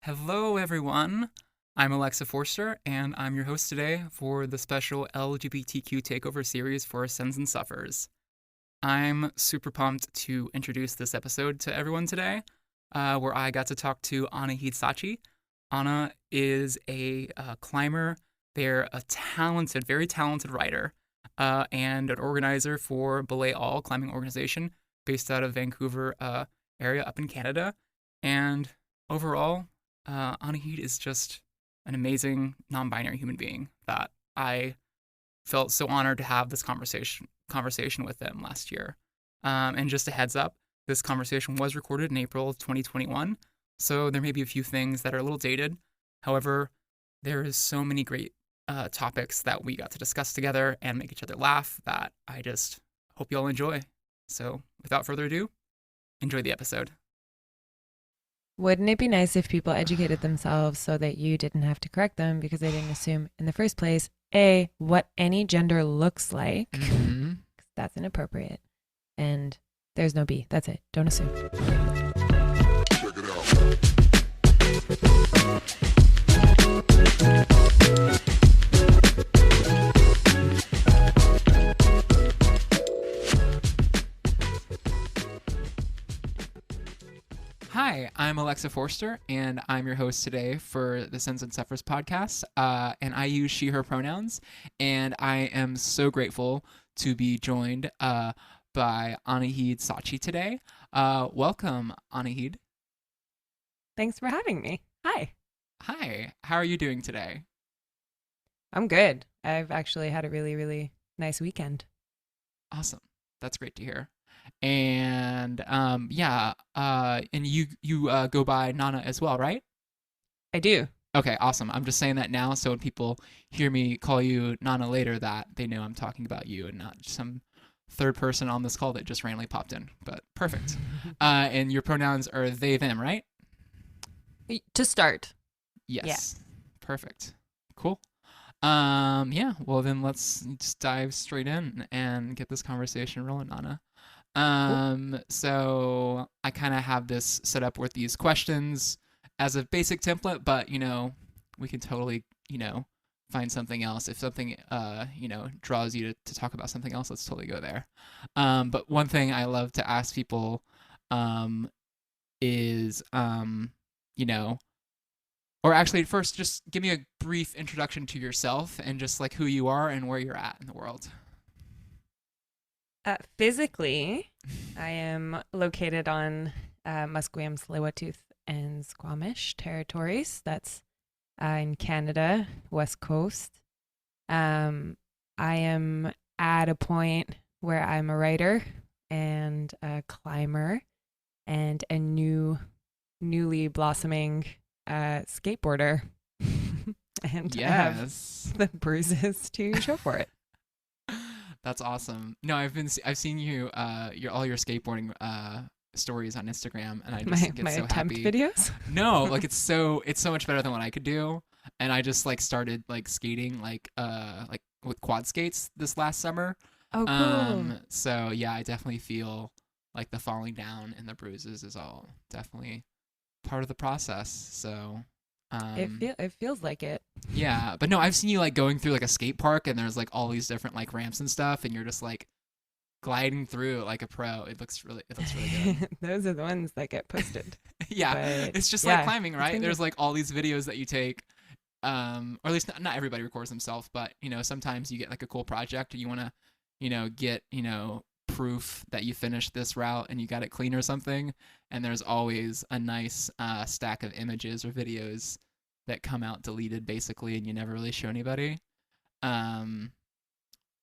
Hello, everyone. I'm Alexa Forster, and I'm your host today for the special LGBTQ takeover series for Sins and Suffers. I'm super pumped to introduce this episode to everyone today, where I got to talk to Anaheed Saatchi. Anna is a climber. They're a talented, very talented writer, and an organizer for Belay All climbing organization based out of Vancouver area up in Canada. And overall, Anaheed is just an amazing non-binary human being that I felt so honored to have this conversation with them last year. And just a heads up, this conversation was recorded in April of 2021, so there may be a few things that are a little dated. However, there is so many great topics that we got to discuss together and make each other laugh that I just hope you all enjoy. So, without further ado, enjoy the episode. Wouldn't it be nice if people educated themselves so that you didn't have to correct them because they didn't assume in the first place, A, what any gender looks like? Mm-hmm. That's inappropriate. And there's no B. That's it. Don't assume. Check it out. Hi, I'm Alexa Forster, and I'm your host today for the Sins and Suffers podcast. And I use she, her pronouns, and I am so grateful to be joined by Anaheed Saatchi today. Welcome, Anaheed. Thanks for having me. Hi. Hi, how are you doing today? I'm good. I've actually had a really, really nice weekend. Awesome. That's great to hear. And and you go by Nana as well, right? I do. Okay, awesome. I'm just saying that now so when people hear me call you Nana later that they know I'm talking about you and not some third person on this call that just randomly popped in. But perfect. And your pronouns are they, them, right? To start. Yes. Perfect. Cool. Well then let's just dive straight in and get this conversation rolling, Nana. So I kind of have this set up with these questions as a basic template, but we can totally, find something else. If something, draws you to talk about something else, let's totally go there. But one thing I love to ask people, is, or actually first just give me a brief introduction to yourself and just like who you are and where you're at in the world. Physically, I am located on Musqueam, Tsleil-Waututh, and Squamish territories. That's in Canada, West Coast. I am at a point where I'm a writer and a climber and a newly blossoming skateboarder. And I have Yes. the bruises to show for it. That's awesome. No, I've seen you all your skateboarding stories on Instagram, and I just get My so attempt happy. videos. No, like it's so much better than what I could do, and I just like started like skating like with quad skates this last summer. Oh, cool. So yeah, I definitely feel like the falling down and the bruises is all definitely part of the process. So It feels like it. yeah, but no, I've seen you like going through like a skate park and there's like all these different like ramps and stuff, and you're just like gliding through it like a pro. It looks really good. Those are the ones that get posted. Yeah, But it's just yeah, like climbing, it's right? been There's good. like all these videos that you take, or at least not everybody records themselves, but sometimes you get like a cool project and you want to, get proof that you finished this route and you got it clean or something, and there's always a nice stack of images or videos that come out deleted basically, and you never really show anybody.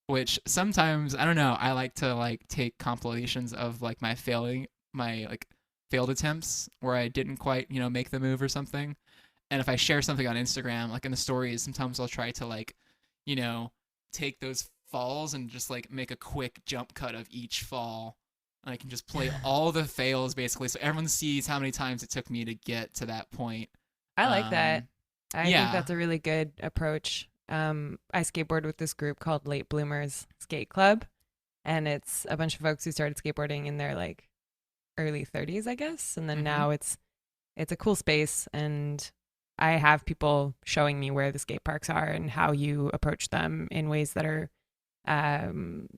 Which sometimes I don't know. I like to like take compilations of like my like failed attempts where I didn't quite make the move or something. And if I share something on Instagram, like in the stories, sometimes I'll try to like, take those falls and just like make a quick jump cut of each fall. And I can just play all the fails basically, so everyone sees how many times it took me to get to that point. I like that. I think Yeah. that's a really good approach. I skateboard with this group called Late Bloomers Skate Club, and it's a bunch of folks who started skateboarding in their like early 30s, I guess. And then Mm-hmm. now it's a cool space, and I have people showing me where the skate parks are and how you approach them in ways that are um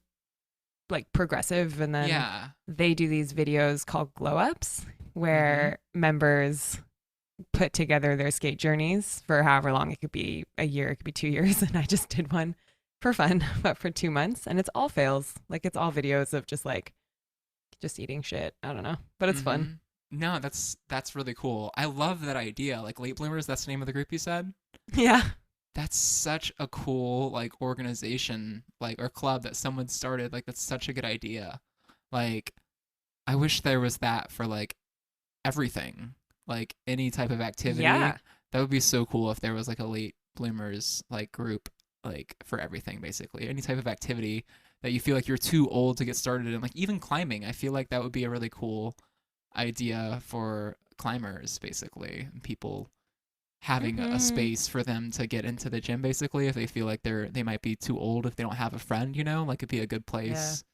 like progressive. And then Yeah. they do these videos called glow ups Mm-hmm. where members put together their skate journeys for however long. It could be a year, it could be 2 years. And I just did one for fun, but for 2 months. And it's all fails. Like it's all videos of just eating shit. I don't know, but it's fun. Mm-hmm. No, that's really cool. I love that idea. Like late bloomers, that's the name of the group you said? Yeah. That's such a cool like organization, like or club that someone started. Like that's such a good idea. Like I wish there was that for like everything. Like any type of activity. Yeah. That would be so cool if there was like a late bloomers like group like for everything basically. Any type of activity that you feel like you're too old to get started in, like even climbing. I feel like that would be a really cool idea for climbers basically. And people having a Mm-hmm. space for them to get into the gym basically if they feel like they might be too old if they don't have a friend, you know, like it'd be a good Yeah. place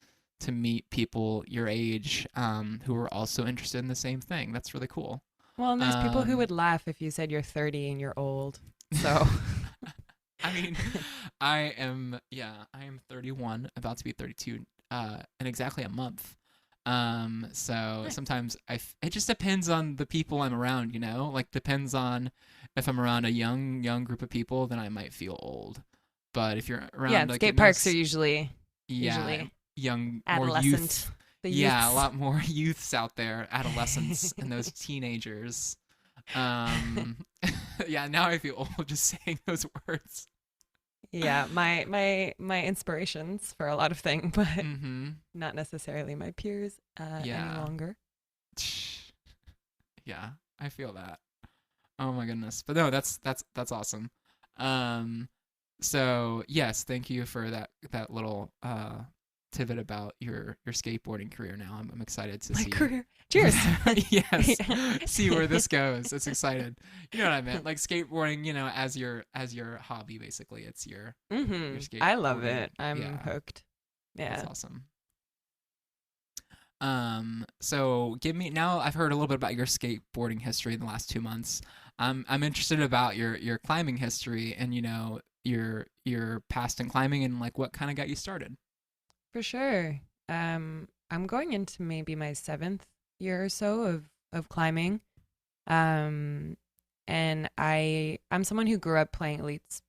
to meet people your age who are also interested in the same thing. That's really cool. Well, and there's people who um would laugh if you said you're 30 and you're old. So, I mean, I am 31, about to be 32 in exactly a month. So nice. sometimes it just depends on the people I'm around, you know? Like depends on if I'm around a young group of people, then I might feel old. But if you're Yeah, around like, you skate know, parks are usually yeah, usually young, more adolescent, youth. the Yeah, a youths. lot more youths out there, adolescents and those teenagers. Um yeah, now I feel old just saying those words. Yeah, my inspirations for a lot of things, but Mm-hmm. not necessarily my peers any Yeah. longer. Yeah, I feel that. Oh my goodness. But no, that's awesome. Um so yes, thank you for that little tidbit about your skateboarding career now. I'm excited to My see career. where Cheers. yes, see where this goes. It's excited. You know what I meant? Like skateboarding, you know, as your hobby basically. It's your I love skateboarding. it. I'm Yeah, hooked. that's Yeah. awesome. So give me now. I've heard a little bit about your skateboarding history in the last 2 months. I'm interested about your climbing history and you know your past in climbing and like what kind of got you started. For sure. I'm going into maybe my seventh year or so of climbing. Um, and I'm someone who grew up playing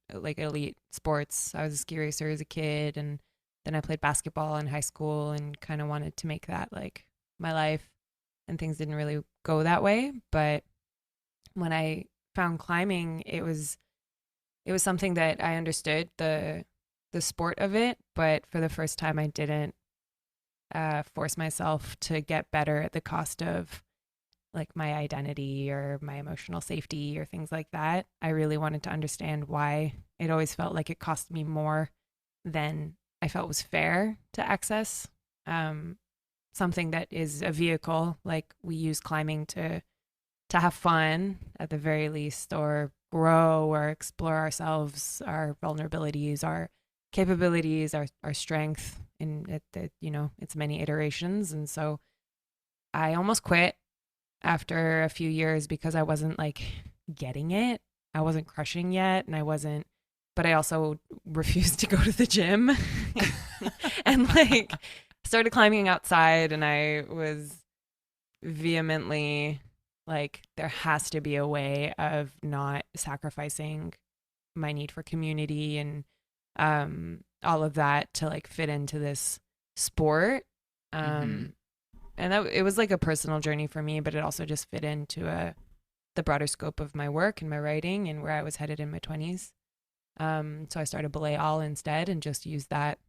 elite sports. I was a ski racer as a kid, and then I played basketball in high school, and kind of wanted to make that like my life. And things didn't really go that way. But when I found climbing, it was something that I understood the sport of it, but for the first time, I didn't force myself to get better at the cost of like my identity or my emotional safety or things like that. I really wanted to understand why it always felt like it cost me more than I felt was fair to access um, something that is a vehicle. Like we use climbing to have fun at the very least, or grow or explore ourselves, our vulnerabilities, our capabilities, our strength in its many iterations. And so I almost quit after a few years because I wasn't like getting it. I wasn't crushing yet, and but I also refused to go to the gym and like started climbing outside, and I was vehemently like, there has to be a way of not sacrificing my need for community and all of that to like fit into this sport. Mm-hmm. Um, and that it was like a personal journey for me, but it also just fit into the broader scope of my work and my writing and where I was headed in my 20s. So I started Belay All instead and just used that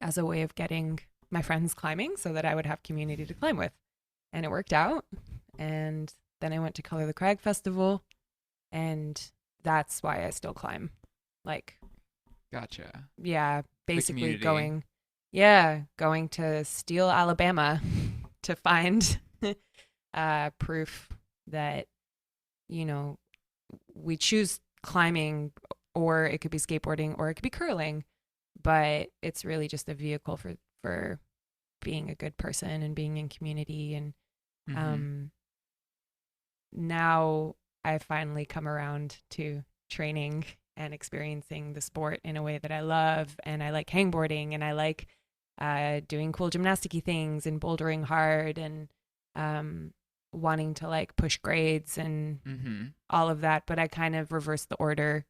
as a way of getting my friends climbing so that I would have community to climb with. And it worked out. And then I went to Color the Crag Festival, and that's why I still climb. Like, Gotcha. yeah, The basically community. going to Steele, Alabama to find proof that, you know, we choose climbing, or it could be skateboarding, or it could be curling, but it's really just a vehicle for being a good person and being in community. And Mm-hmm. now I've finally come around to training and experiencing the sport in a way that I love. And I like hangboarding, and I like doing cool gymnastic-y things and bouldering hard, and wanting to like push grades and Mm-hmm. all of that. But I kind of reversed the order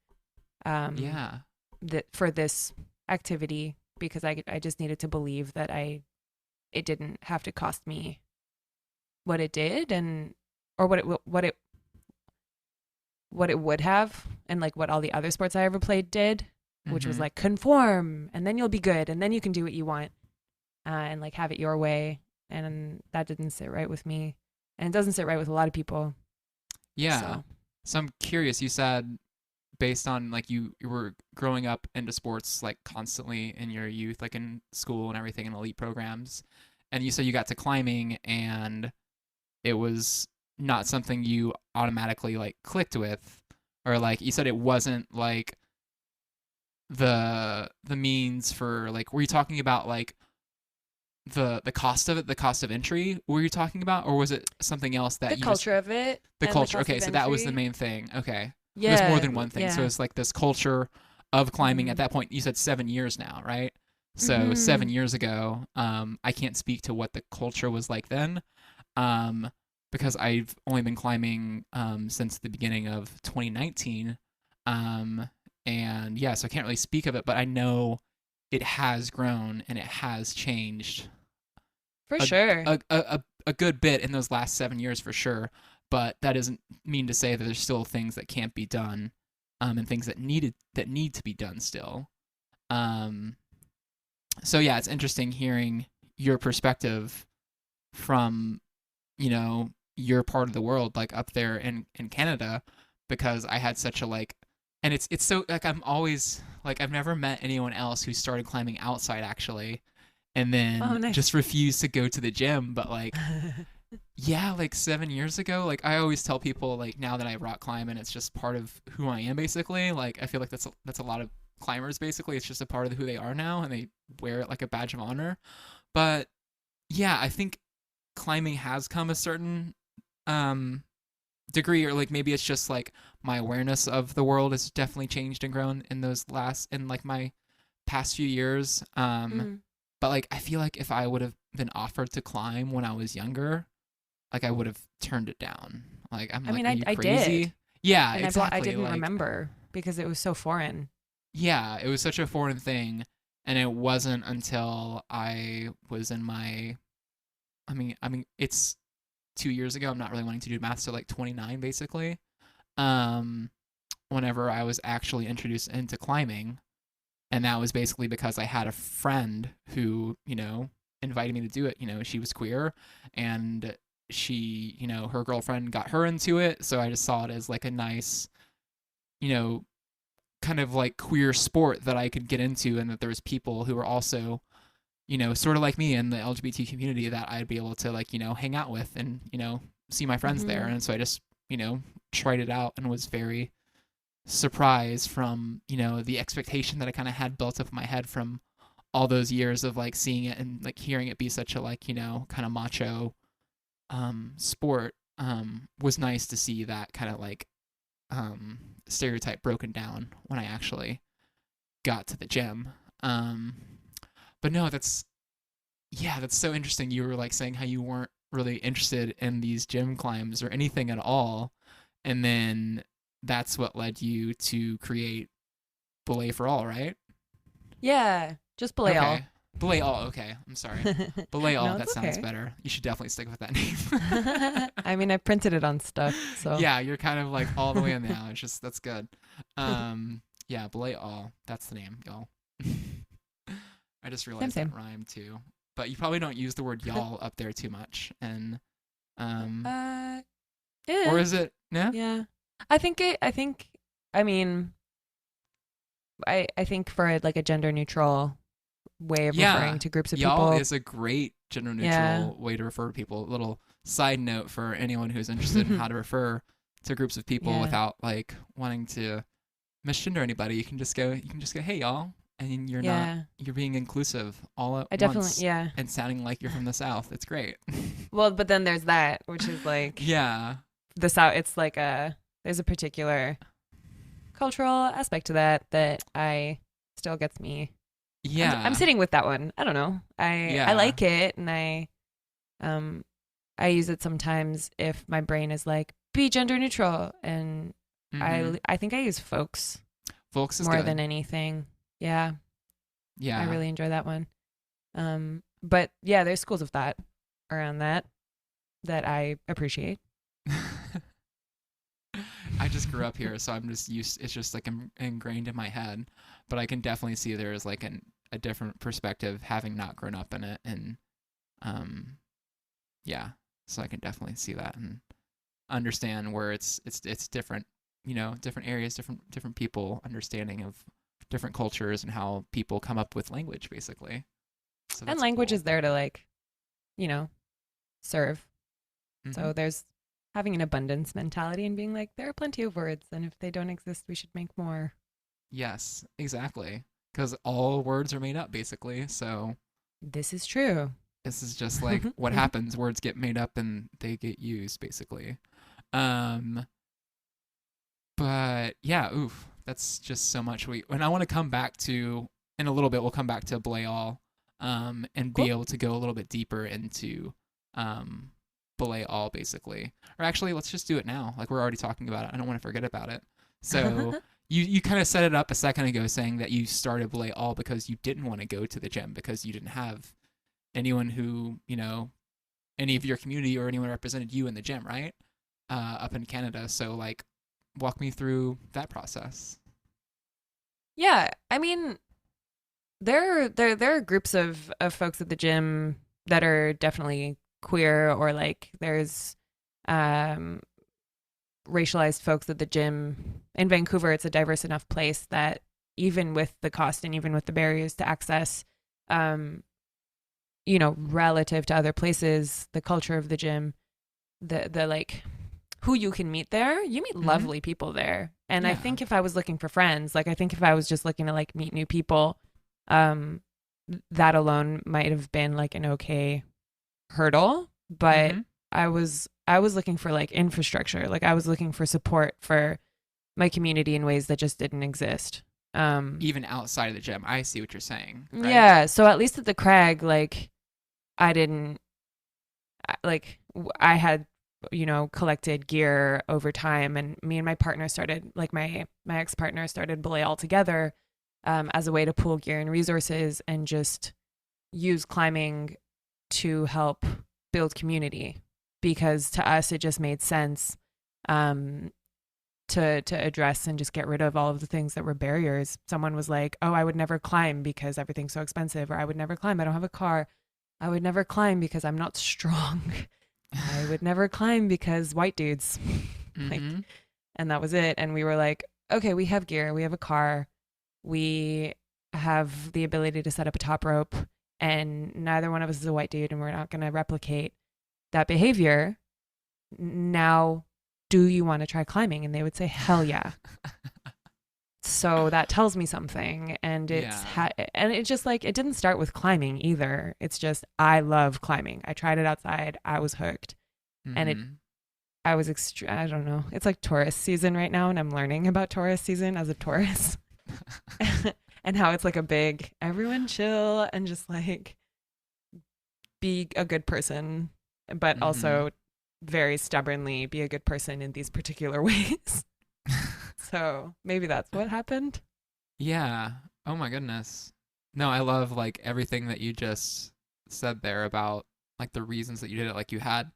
Yeah. that for this activity, because I just needed to believe that it didn't have to cost me what it did, and or what it would have, and like what all the other sports I ever played did, which was Mm-hmm. like conform and then you'll be good and then you can do what you want, and like have it your way. And that didn't sit right with me, and it doesn't sit right with a lot of people. Yeah. So So I'm curious, you said based on like you were growing up into sports like constantly in your youth, like in school and everything in elite programs. And you said you got to climbing and it was not something you automatically like clicked with, or like you said it wasn't like the means for like, were you talking about like the cost of it, the cost of entry were you talking about, or was it something else that the you just culture of it the and the culture? cost Okay, of so that was the entry. main thing. Okay. There's more Yeah, than one thing. So yeah. it's like this culture of climbing Mm-hmm. at that point. You said 7 years now, right? So Mm-hmm. 7 years ago, I can't speak to what the culture was like then, um, because I've only been climbing since the beginning of 2019, um, and yeah, so I can't really speak of it, but I know it has grown and it has changed For a sure. a good bit in those last 7 years for sure. But that doesn't mean to say that there's still things that can't be done, and things that need to be done still. Um, so yeah, it's interesting hearing your perspective from your part of the world, like up there in Canada, because I had such a like, and it's so like I'm always like I've never met anyone else who started climbing outside actually, and Oh, then nice. just refused to go to the gym. But like, yeah, like 7 years ago, like I always tell people like now that I rock climb and it's just part of who I am basically. Like I feel like that's a lot of climbers basically. It's just a part of who they are now, and they wear it like a badge of honor. But yeah, I think climbing has come a certain um degree, or like maybe it's just like my awareness of the world has definitely changed and grown in like my past few years. Mm. But like I feel like if I would have been offered to climb when I was younger, like I would have turned it down. Like I'm I like, mean, are I you I did, crazy? Yeah, and I exactly. didn't Like remember because it was so foreign. yeah, it was such a foreign thing, and it wasn't until I was in my I mean it's 2 years ago. I'm not really wanting to do math, so like 29 basically. Um Whenever I was actually introduced into climbing, and that was basically because I had a friend who, invited me to do it. She was queer, and she, her girlfriend got her into it, so I just saw it as like a nice, you know, kind of like queer sport that I could get into, and that there was people who were also, sort of like me in the LGBT community that I'd be able to like, hang out with and, see my friends there. Mm-hmm. And so I just, tried it out and was very surprise from the expectation that I kind of had built up in my head from all those years of like seeing it and like hearing it be such a like kind of macho sport. Was nice to see that kind of like stereotype broken down when I actually got to the gym. um but no, that's so interesting. You were like saying how you weren't really interested in these gym climbs or anything at all, and then that's what led you to create Belay for All, right? Yeah, just Belay All. Okay. Belay All, okay. I'm sorry. Belay All, No, that it's sounds okay. better. You should definitely stick with that name. I mean, I printed it on stuff, so Yeah, you're kind of like all the way in now. It's just that's good. Yeah, Belay All. That's the name, y'all. I just same, realized that same. rhyme too. But you probably don't use the word y'all up there too much. And Uh, or yeah, is it yeah? yeah. I mean, I think for like a gender neutral way of referring Yeah. to groups of Y'all people. is a great gender Yeah. neutral way to refer to people. Little side note for anyone who's interested in how to refer to groups of people Yeah. without like wanting to misgender anybody. You can just go, hey y'all. and you're not, Yeah. you're being inclusive all at I definitely, once yeah. and sounding like you're from the South. It's great. Well, but then there's that, which is like Yeah. the South. It's like there's a particular cultural aspect to that I still gets me. I'm Yeah. sitting with that one. I don't know. I Yeah. like it, and um I use it sometimes if my brain is like be gender neutral, and Mm-hmm. I think I use folks Folks is more good. than anything. Yeah, Yeah. I really enjoy that one. But yeah, there's schools of thought around that I appreciate. I just grew up here, so I'm just used. It's just like ingrained in my head. But I can definitely see there's like a different perspective having not grown up in it, and um, yeah. So I can definitely see that and understand where it's different. You know, different areas, different people, understanding of different cultures and how people come up with language, basically. So And that's language cool. is there to like, you know, serve. Mm-hmm. So there's having an abundance mentality and being like, there are plenty of words, and if they don't exist, we should make more. Yes, exactly. Because all words are made up, basically. So This is true. this is just like what happens. Words get made up and they get used, basically. Um, but yeah, oof, that's just so much. And I want to come back to in a little bit. We'll come back to Belay All, and be Cool. able to go a little bit deeper into Belay All, basically. Or actually, let's just do it now. Like we're already talking about it. I don't want to forget about it. So you kind of set it up a second ago, saying that you started Belay All because you didn't want to go to the gym because you didn't have anyone who any of your community or anyone represented you in the gym, right? Up in Canada. So like walk me through that process. Yeah, I mean, there are groups of folks at the gym that are definitely queer, or like there's um racialized folks at the gym in Vancouver. It's a diverse enough place that even with the cost and even with the barriers to access, um relative to other places, the culture of the gym, the like who you can meet there, you meet lovely people there. And I Yeah. think if I was looking for friends, like I think if I was just looking to like meet new people, um that alone might have been like an okay hurdle. But Mhm. I was looking for like infrastructure. Like I was looking for support for my community in ways that just didn't exist. Even outside of the gym. I see what you're saying, right? Yeah, so at least at the Crag, like I didn't I had collected gear over time, and me and my partner started like my ex-partner started Belay All together, as a way to pool gear and resources and just use climbing to help build community, because to us it just made sense, um, to address and just get rid of all of the things that were barriers. Someone was like, "Oh, I would never climb because everything's so expensive," or "I would never climb, I don't have a car. I would never climb because I'm not strong." I would never climb because white dudes. Like, Mhm. and that was it. And we were like, okay, we have gear, we have a car, we have the ability to set up a top rope, and neither one of us is a white dude, and we're not going to replicate that behavior. Now, do you want to try climbing? And they would say, hell yeah. So that tells me something. And Yeah. and it's just like, it didn't start with climbing either. It's just, I love climbing. I tried it outside. I was hooked. And Mhm. I don't know. It's like tourist season right now, and I'm learning about tourist season as a tourist. And how it's like a big everyone chill and just like be a good person, but Mhm. also very stubbornly be a good person in these particular ways. So maybe that's what happened. Yeah. Oh my goodness. No, I love like everything that you just said there about like the reasons that you did it. Like you had,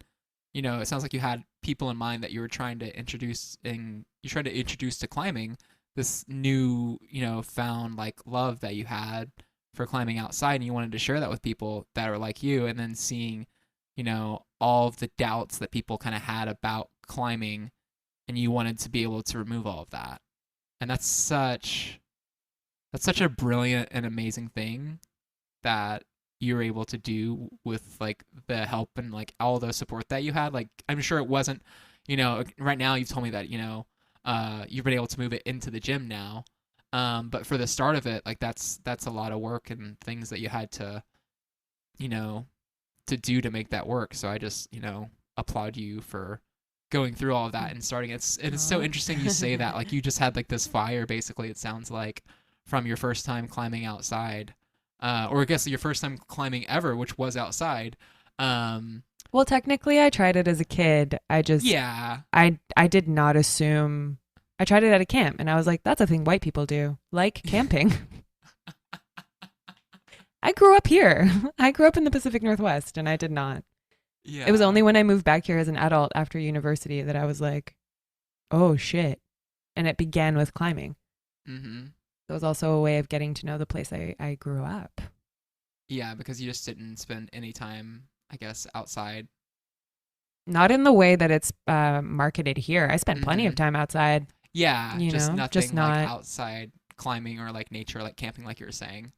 it sounds like you had people in mind that you were trying to introduce and you tried to introduce to climbing this new, found like love that you had for climbing outside, and you wanted to share that with people that are like you, and then seeing, all of the doubts that people kind of had about climbing, and you wanted to be able to remove all of that. And that's such a brilliant and amazing thing that you're able to do with like the help and like all the support that you had. Like I'm sure it wasn't, right now you've told me that, you've been able to move it into the gym now. But for the start of it, like that's a lot of work and things that you had to, you know, to do to make that work. So I just, applaud you for going through all of that and starting. It's so Aw. interesting you say that. Like you just had like this fire, basically, it sounds like, from your first time climbing outside. Or I guess your first time climbing ever, which was outside. Um, Well, technically, I tried it as a kid. yeah. I did not assume. I tried it at a camp, and I was like, "That's a thing white people do, like camping." I grew up here. I grew up in the Pacific Northwest, and I did not. Yeah. It was only when I moved back here as an adult after university that I was like, "Oh shit!" And it began with climbing. Mm-hmm. It was also a way of getting to know the place I grew up. Yeah, because you just didn't spend any time, I guess, outside. Not in the way that it's marketed here. I spent plenty of Mhm. time outside. Yeah, You just know, nothing just like not. outside climbing or like nature, like camping, like you were saying.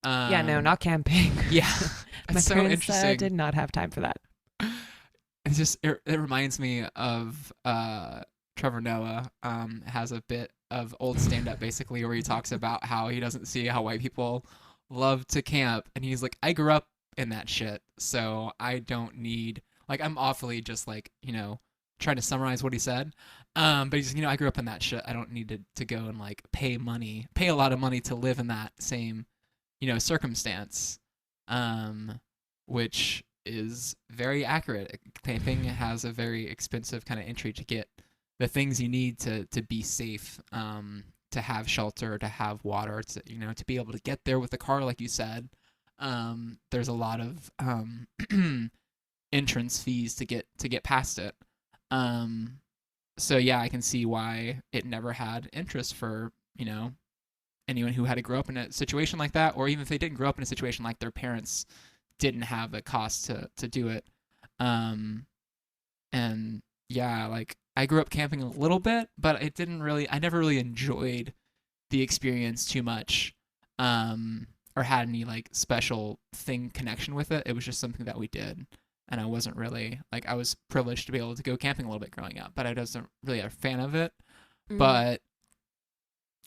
Yeah, no, Um, not camping. yeah, My it's so parents interesting. did not have time for that. It reminds me of Trevor Noah has a bit of old stand up basically where he talks about how he doesn't see how white people love to camp, and he's like, I grew up in that shit, so I don't need, like, I'm awfully just like, trying to summarize what he said. But he's, I grew up in that shit. I don't need to go and like pay a lot of money to live in that same, circumstance. Um, which is very accurate. Camping has a very expensive kind of entry to get the things you need to be safe, to have shelter, to have water, to be able to get there with the car, like you said. There's a lot of entrance fees to get past it. Um, so yeah, I can see why it never had interest for anyone who had to grow up in a situation like that, or even if they didn't grow up in a situation like their parents didn't have the cost to do it. Um, and yeah, like I grew up camping a little bit, but I never really enjoyed the experience too much, or had any like special thing connection with it. It was just something that we did. And I wasn't really like, I was privileged to be able to go camping a little bit growing up, but I wasn't really a fan of it. Mm. But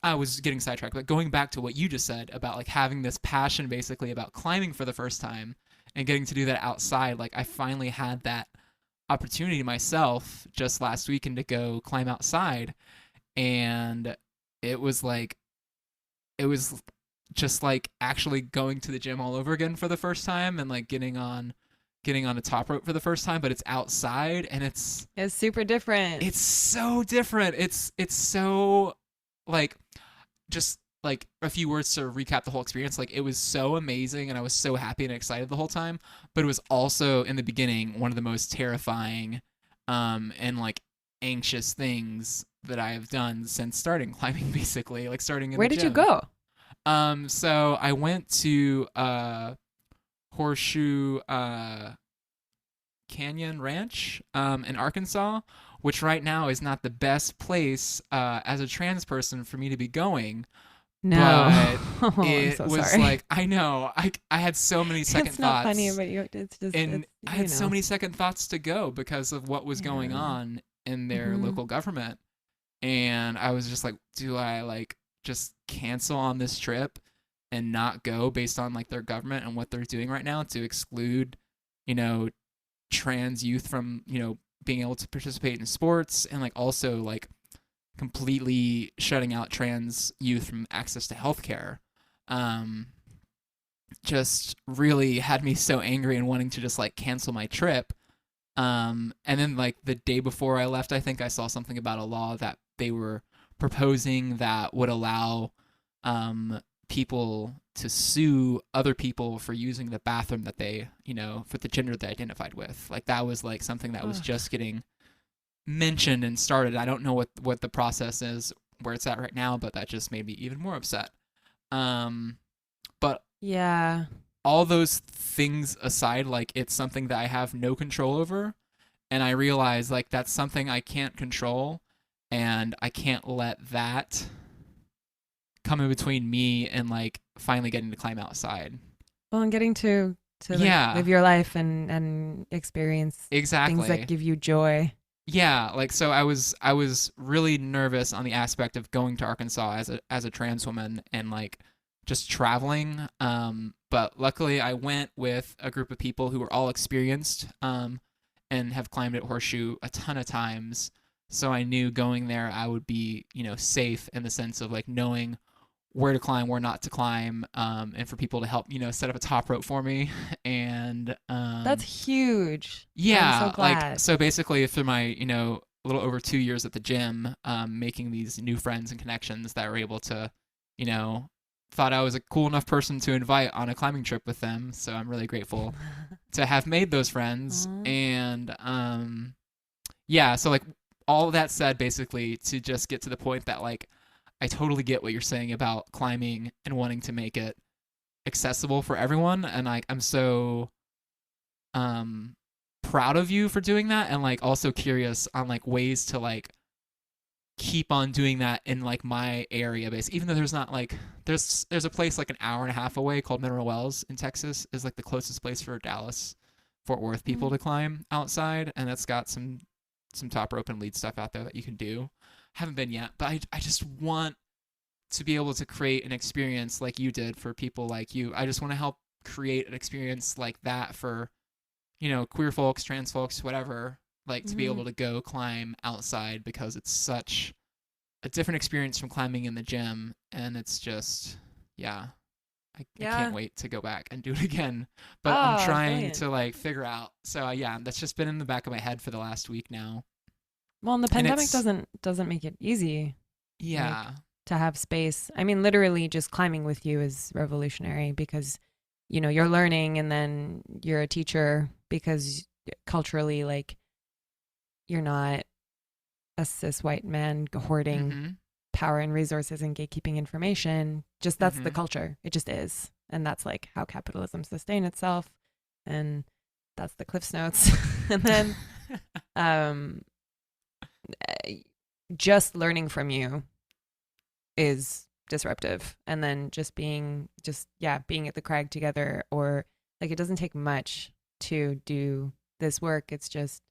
I was getting sidetracked. But going back to what you just said about like having this passion basically about climbing for the first time and getting to do that outside, like I finally had that opportunity myself just last weekend to go climb outside. And it was like, it was just like actually going to the gym all over again for the first time, and like getting on a top rope for the first time, but it's outside, and It's super different. it's so different. It's so like, just like a few words to recap the whole experience. Like it was so amazing, and I was so happy and excited the whole time. But it was also in the beginning one of the most terrifying, and like anxious things that I have done since starting climbing. Basically, like starting in Where the did you gym. go? So I went to Horseshoe Canyon Ranch, in Arkansas, which right now is not the best place as a trans person for me to be going. No. But Oh, I'm it so was sorry. like, I know, I had so many second It's not thoughts, funny, but it's just and it's I had so many second thoughts to go because of what was going Yeah. on in their Mhm. local government. And I was just like, do I like just cancel on this trip and not go based on like their government and what they're doing right now to exclude, you know, trans youth from, being able to participate in sports, and like also like completely shutting out trans youth from access to healthcare. Um, just really had me so angry and wanting to just like cancel my trip. And then like the day before I left, I think I saw something about a law that they were proposing that would allow people to sue other people for using the bathroom that they, for the gender they identified with. Like that was like something that was Ugh. just getting mentioned and started. I don't know what the process is, where it's at right now, but that just made me even more upset. Um, but Yeah. all those things aside, like it's something that I have no control over, and I realize like that's something I can't control, and I can't let that come in between me and like finally getting to climb outside. Well, and getting to like Yeah, live your life and experience things that exactly. give you joy. Yeah, like so I was really nervous on the aspect of going to Arkansas as a trans woman and like just traveling. But luckily I went with a group of people who were all experienced and have climbed at Horseshoe a ton of times. So I knew going there I would be, safe in the sense of like knowing where to climb, where not to climb, and for people to help, set up a top rope for me. And That's huge. I'm so yeah, like glad. so basically through my, a little over 2 years at the gym, making these new friends and connections that were able to, you know, thought I was a cool enough person to invite on a climbing trip with them. So I'm really grateful to have made those friends. Aw. And yeah, so like all that said, basically to just get to the point that like I totally get what you're saying about climbing and wanting to make it accessible for everyone. And like I'm so um proud of you for doing that and like also curious on like ways to like keep on doing that in like my area base, even though there's not like there's a place like an hour and a half away called Mineral Wells in Texas is like the closest place for Dallas Fort Worth people Mm. to climb outside, and that's got some top rope and lead stuff out there that you can do. Haven't been yet, but I just want to be able to create an experience like you did for people like you. I just want to help create an experience like that for queer folks, trans folks, whatever, like to be Mhm. able to go climb outside because it's such a different experience from climbing in the gym. And it's just, yeah, I can't Yeah. wait to go back and do it again. But I'm Oh, trying brilliant. to like figure out. So, yeah, that's just been in the back of my head for the last week now. Well, and the And pandemic it's, doesn't make it easy, like yeah. to have space. I mean, literally just climbing with you is revolutionary because you're learning and then you're a teacher because culturally like you're not a cis white man hoarding Mm-hmm. power and resources and gatekeeping information. Just that's the Mm-hmm. culture. It just is. And that's like how capitalism sustains itself. And that's the Cliffs Notes. And then um, eh, just learning from you is disruptive. And then being at the crag together, or like it doesn't take much to do this work. It's just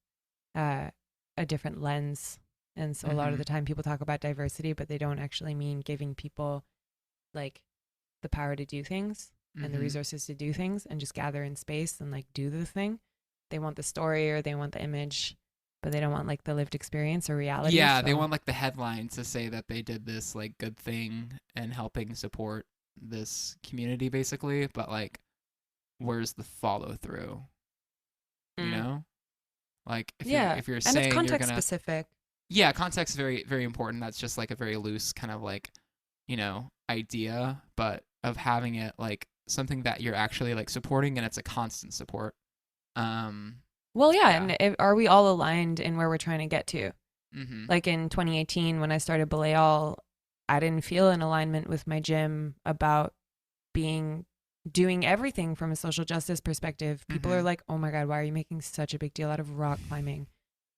uh, a different lens. And so a lot of Mm-hmm. the time people talk about diversity, but they don't actually mean giving people like the power to do things and the Mm-hmm. resources to do things and just gather in space and like do the thing. They want the story or they want the image, but they don't want like the lived experience or reality. Yeah, they So want like the headline to say that they did this like good thing and helping support this community basically, but like where's the follow through, you mm, know? Like if you're yeah. if you're And it's saying you're context going to specific. yeah, context is very very important. That's just like a very loose kind of like, idea, but of having it like something that you're actually like supporting and it's a constant support. Um Well, yeah. yeah. And are we all aligned in where we're trying to get to? Mhm. Like in 2018, when I started Belay All, I didn't feel in alignment with my gym about being doing everything from a social justice perspective. People are Mhm. like, "Oh my god, why are you making such a big deal out of rock climbing?"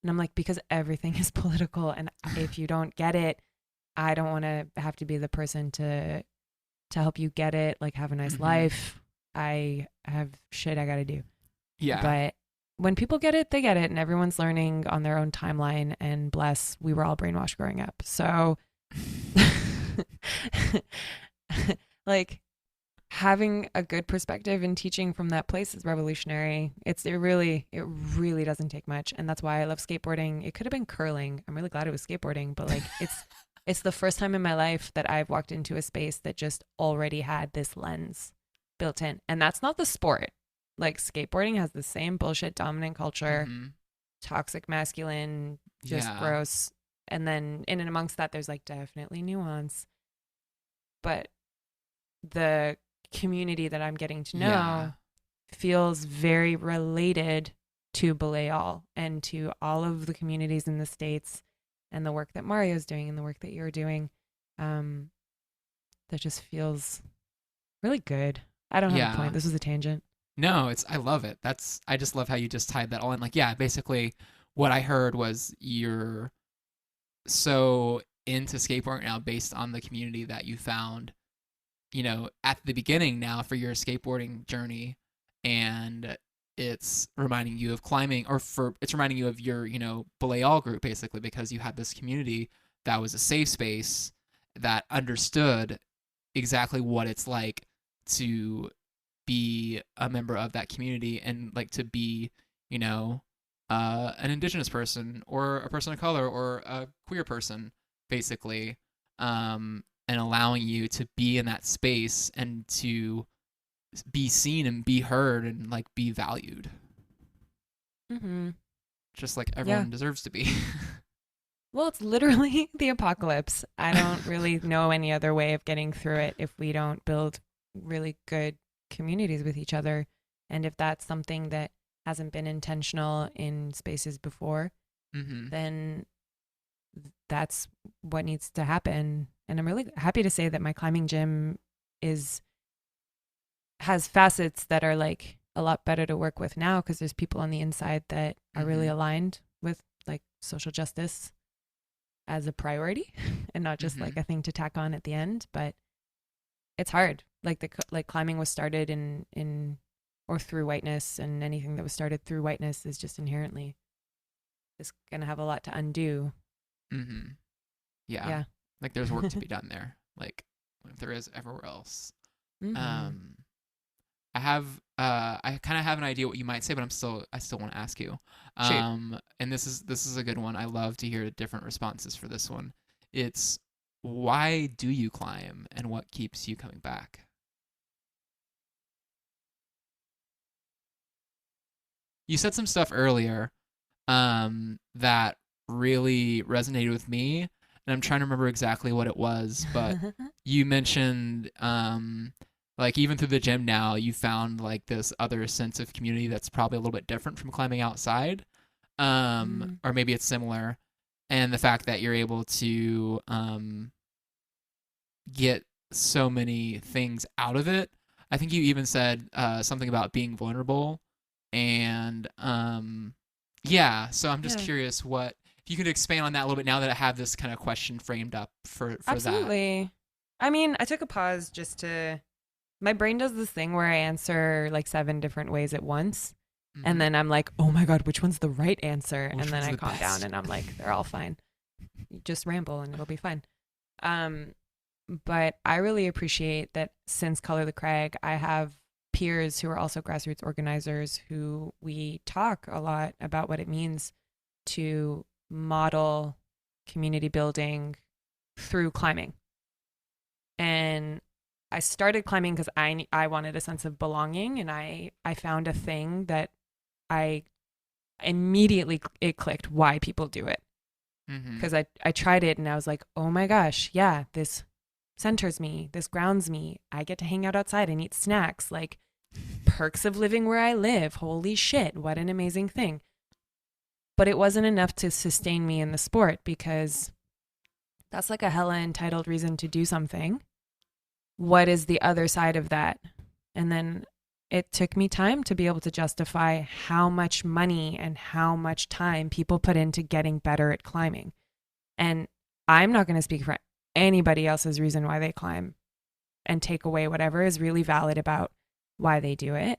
And I'm like, "Because everything is political, and if you don't get it, I don't want to have to be the person to help you get it. Like, have a nice Mhm. life. I have shit I got to do." Yeah. But when people get it, they get it, and everyone's learning on their own timeline. And bless, we were all brainwashed growing up, so like having a good perspective and teaching from that place is revolutionary. It really doesn't take much, and that's why I love skateboarding. It could have been curling. I'm really glad it was skateboarding, but like it's the first time in my life that I've walked into a space that just already had this lens built in. And that's not the sport. Like skateboarding has the same bullshit dominant culture, Mhm. toxic masculine, just Yeah. gross. And then in and amongst that there's like definitely nuance. But the community that I'm getting to Yeah. know feels very related to Belay All and to all of the communities in the States and the work that Mario's doing and the work that you're doing. Um, that just feels really good. I don't have a Yeah. point. This was a tangent. No, it's I love it. I just love how you just tied that all in. Like, yeah, basically what I heard was you're so into skateboarding now based on the community that you found, at the beginning now for your skateboarding journey. And it's reminding you of climbing, or it's reminding you of your, Belay All group, basically, because you had this community that was a safe space that understood exactly what it's like to be a member of that community, and like to be, an indigenous person or a person of color or a queer person, basically, and allowing you to be in that space and to be seen and be heard and like be valued, Mm-hmm. just like everyone deserves to be. Well, it's literally the apocalypse. I don't really know any other way of getting through it if we don't build really good communities with each other. And if that's something that hasn't been intentional in spaces before, Mm-hmm. then that's what needs to happen. And I'm really happy to say that my climbing gym has facets that are like a lot better to work with now, because there's people on the inside that are really aligned with like social justice as a priority and not just like a thing to tack on at the end. But it's hard. Like climbing was started in or through whiteness, and anything that was started through whiteness is just inherently is going to have a lot to undo. Mm-hmm. Yeah. Yeah. Like there's work to be done there, like if there is everywhere else. Mm-hmm. I kind of have an idea what you might say, but I still want to ask you. Shoot. And this is a good one. I love to hear different responses for this one. It's, why do you climb, and what keeps you coming back? You said some stuff earlier, that really resonated with me, and I'm trying to remember exactly what it was, but you mentioned, like even through the gym now, you found like this other sense of community that's probably a little bit different from climbing outside, or maybe it's similar, and the fact that you're able to get so many things out of it. I think you even said something about being vulnerable, and yeah. So I'm just curious, what if you could expand on that a little bit, now that I have this kind of question framed up for Absolutely. that. I mean, I took a pause just to. My brain does this thing where I answer like 7 different ways at once. Mm-hmm. And then I'm like, oh my God, which one's the right answer? Which and then one's I the calm best? down and I'm like, they're all fine. You just ramble and it'll be fine. But I really appreciate that since Color the Crag, I have peers who are also grassroots organizers who we talk a lot about what it means to model community building through climbing. And I started climbing because I wanted a sense of belonging, and I found a thing that I immediately, it clicked why people do it. Because I tried it and I was like, oh my gosh, yeah, this centers me, this grounds me. I get to hang out outside and eat snacks, like perks of living where I live. Holy shit, what an amazing thing. But it wasn't enough to sustain me in the sport, because that's like a hella entitled reason to do something. What is the other side of that? And then it took me time to be able to justify how much money and how much time people put into getting better at climbing. And I'm not going to speak for anybody else's reason why they climb and take away whatever is really valid about why they do it.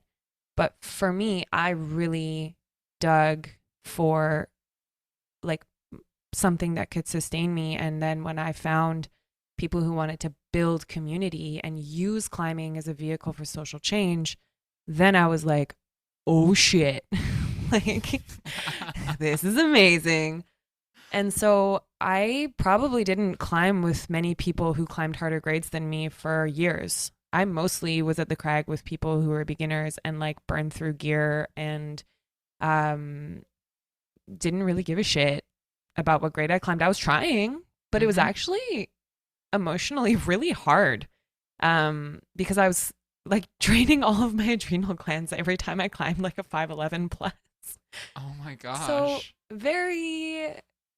But for me, I really dug for like something that could sustain me. And then when I found people who wanted to build community and use climbing as a vehicle for social change, then I was like, oh shit, like this is amazing. And so I probably didn't climb with many people who climbed harder grades than me for years. I mostly was at the crag with people who were beginners and like burned through gear and didn't really give a shit about what grade I climbed. I was trying, but it was actually emotionally really hard, because I was like draining all of my adrenal glands every time I climbed like a 5'11 plus. Oh my gosh. So very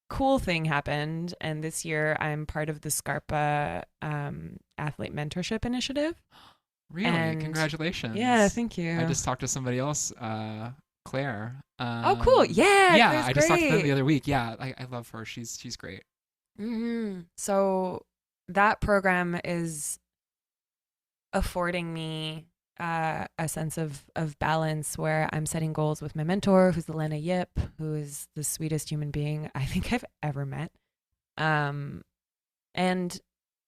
cool thing happened, and this year I'm part of the Scarpa athlete mentorship initiative. Really? And congratulations. Yeah, thank you. I just talked to somebody else, Claire. Oh, cool. Yeah, yeah, I just talked to them great. the other week. Yeah, I love her. She's great. So that program is affording me a sense of balance where I'm setting goals with my mentor, who's Elena Yip, who is the sweetest human being I think I've ever met. And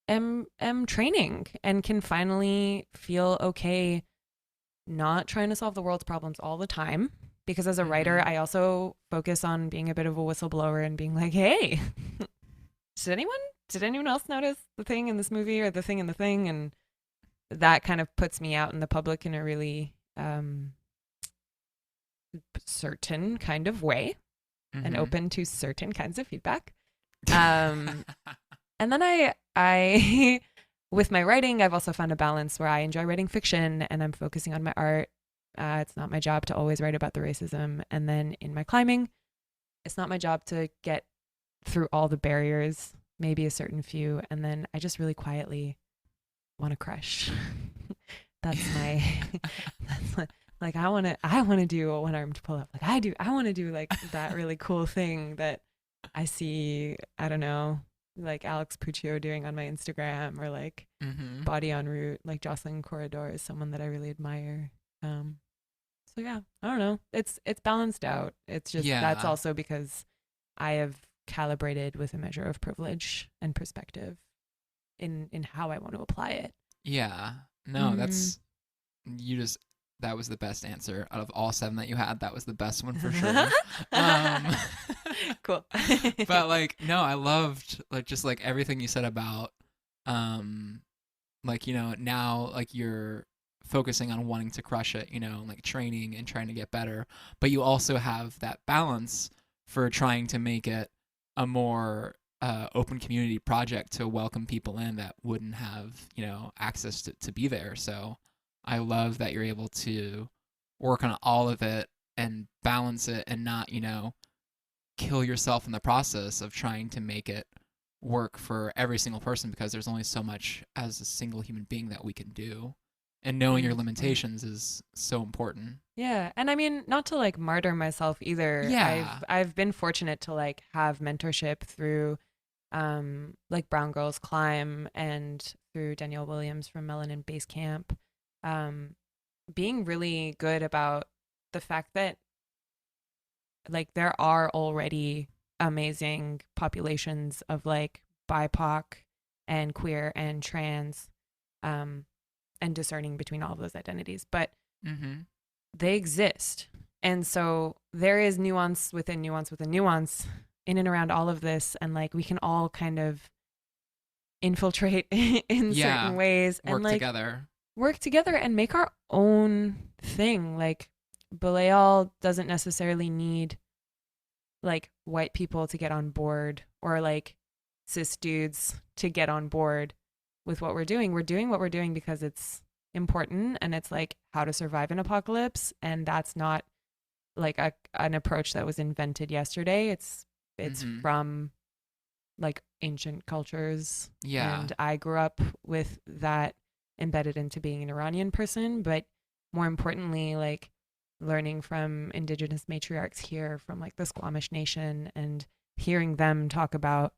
am training and can finally feel okay not trying to solve the world's problems all the time, because as a writer I also focus on being a bit of a whistleblower and being like, hey, did anyone else notice the thing in this movie or the thing in the thing? And that kind of puts me out in the public in a really certain kind of way and open to certain kinds of feedback. And then I with my writing, I've also found a balance where I enjoy writing fiction and I'm focusing on my art. It's not my job to always write about the racism. And then in my climbing, it's not my job to get through all the barriers, maybe a certain few. And then I just really quietly want to crush. That's like, I want to do a one-armed pull-up. Like I want to do like that really cool thing that I see, I don't know, like Alex Puccio doing on my Instagram, or like Body en Route, like Jocelyn Corridor is someone that I really admire. So yeah, I don't know. It's balanced out. It's just that's also because I have calibrated with a measure of privilege and perspective in how I want to apply it. Yeah. No, that was the best answer out of all 7 that you had. That was the best one for sure. Cool. But like, no, I loved like just like everything you said about like, you know, now like you're focusing on wanting to crush it, you know, like training and trying to get better, but you also have that balance for trying to make it a more open community project to welcome people in that wouldn't have, you know, access to be there. So I love that you're able to work on all of it and balance it and not, you know, kill yourself in the process of trying to make it work for every single person, because there's only so much as a single human being that we can do. And knowing your limitations is so important. Yeah. And I mean, not to like martyr myself either. Yeah. I've been fortunate to like have mentorship through like Brown Girls Climb and through Danielle Williams from Melanin Base Camp, being really good about the fact that like there are already amazing populations of like BIPOC and queer and trans and discerning between all of those identities, but they exist. And so there is nuance within nuance within nuance in and around all of this, and like we can all kind of infiltrate in certain ways and like work together and make our own thing. Like Belay All doesn't necessarily need like white people to get on board or like cis dudes to get on board with what we're doing. We're doing what we're doing because it's important, and it's like how to survive an apocalypse, and that's not like an approach that was invented yesterday. It's from like ancient cultures. Yeah. And I grew up with that embedded into being an Iranian person, but more importantly, like learning from indigenous matriarchs here from like the Squamish Nation and hearing them talk about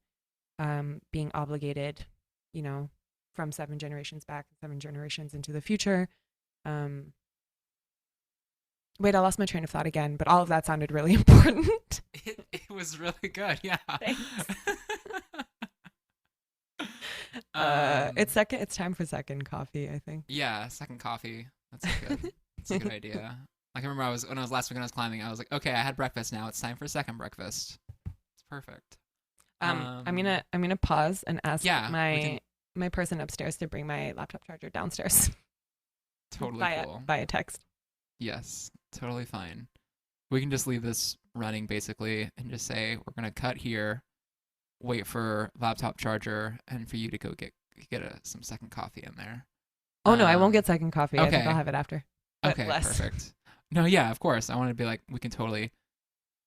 being obligated, you know, from 7 generations back, 7 generations into the future. Wait, I lost my train of thought again, but all of that sounded really important. It was really good, yeah. Thanks. It's time for second coffee, I think. Yeah, second coffee. That's a good idea. I can remember when I was last week when I was climbing, I was like, okay, I had breakfast, now it's time for second breakfast. It's perfect. I'm gonna pause and ask my person upstairs to bring my laptop charger downstairs. Totally cool. Via text. Yes, totally fine. We can just leave this running basically and just say we're gonna cut here, wait for laptop charger, and for you to go get some second coffee in there. Oh no, I won't get second coffee. Okay. I think I'll have it after. Okay, perfect. No, yeah, of course. I want to be like, we can totally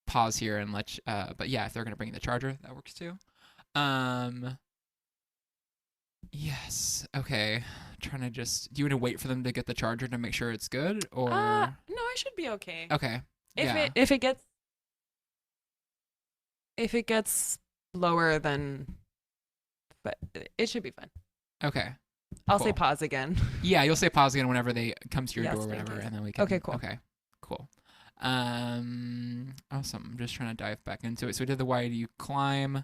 pause here and let you, but yeah, if they're gonna bring the charger, that works too. Yes. Okay. Trying to just. Do you want to wait for them to get the charger to make sure it's good, or? No, I should be okay. Okay. If it gets lower, then, but it should be fine. Okay. I'll say Cool. pause again. Yeah, you'll say pause again whenever they come to your Yes, door or thank whatever, you. and then we can. Okay, cool. Okay, cool. Awesome. I'm just trying to dive back into it. So we did the why do you climb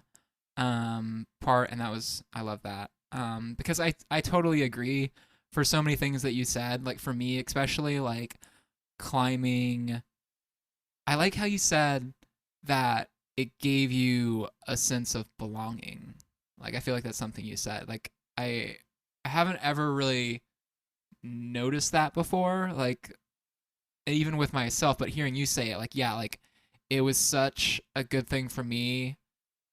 part, and I love that. Because I totally agree for so many things that you said. Like for me, especially like climbing. I like how you said that it gave you a sense of belonging. Like I feel like that's something you said. Like I haven't ever really noticed that before. Like even with myself, but hearing you say it, like yeah, like it was such a good thing for me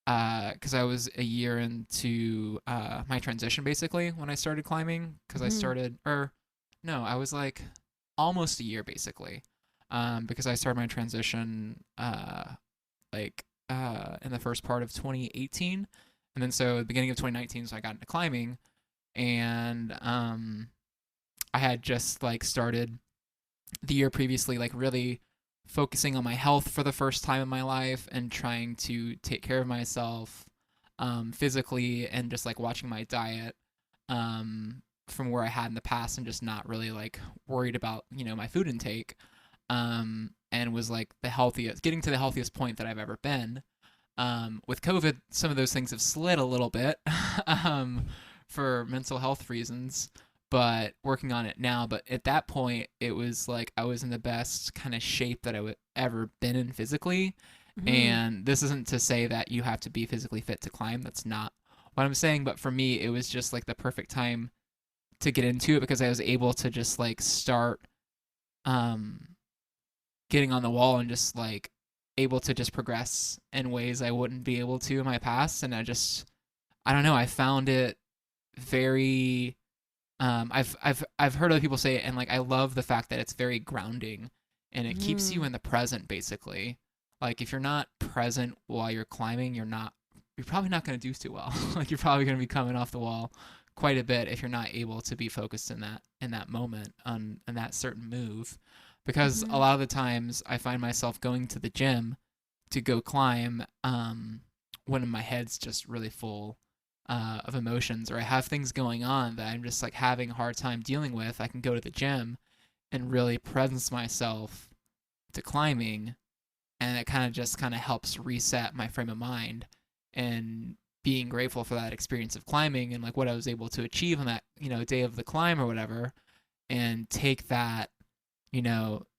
because I was a year into my transition basically when I started climbing because I Mhm. started or no, I was like almost a year basically because I started my transition in the first part of 2018 and then so the beginning of 2019 so I got into climbing and I had just like started the year previously like really focusing on my health for the first time in my life and trying to take care of myself physically and just like watching my diet from where I had in the past and just not really like worried about my food intake and was like the healthiest getting to the healthiest point that I've ever been with COVID some of those things have slid a little bit for mental health reasons but working on it now. But at that point, it was like I was in the best kind of shape that I would ever been in physically. Mhm. And this isn't to say that you have to be physically fit to climb. That's not what I'm saying. But for me, it was just like the perfect time to get into it because I was able to just like start um, getting on the wall and just like able to just progress in ways I wouldn't be able to in my past. And I don't know, I found it very I've heard other people say it, and like I love the fact that it's very grounding, and it keeps you Mhm. in the present basically. Like if you're not present while you're climbing, you're probably not going to do too well. Like you're probably going to be coming off the wall quite a bit if you're not able to be focused in that moment on in that certain move. Because a Mhm. lot of the times I find myself going to the gym to go climb when my head's just really full of emotions or I have things going on that I'm just like having a hard time dealing with, I can go to the gym and really presence myself to climbing and it kind of helps reset my frame of mind and being grateful for that experience of climbing and like what I was able to achieve on that, day of the climb or whatever and take that,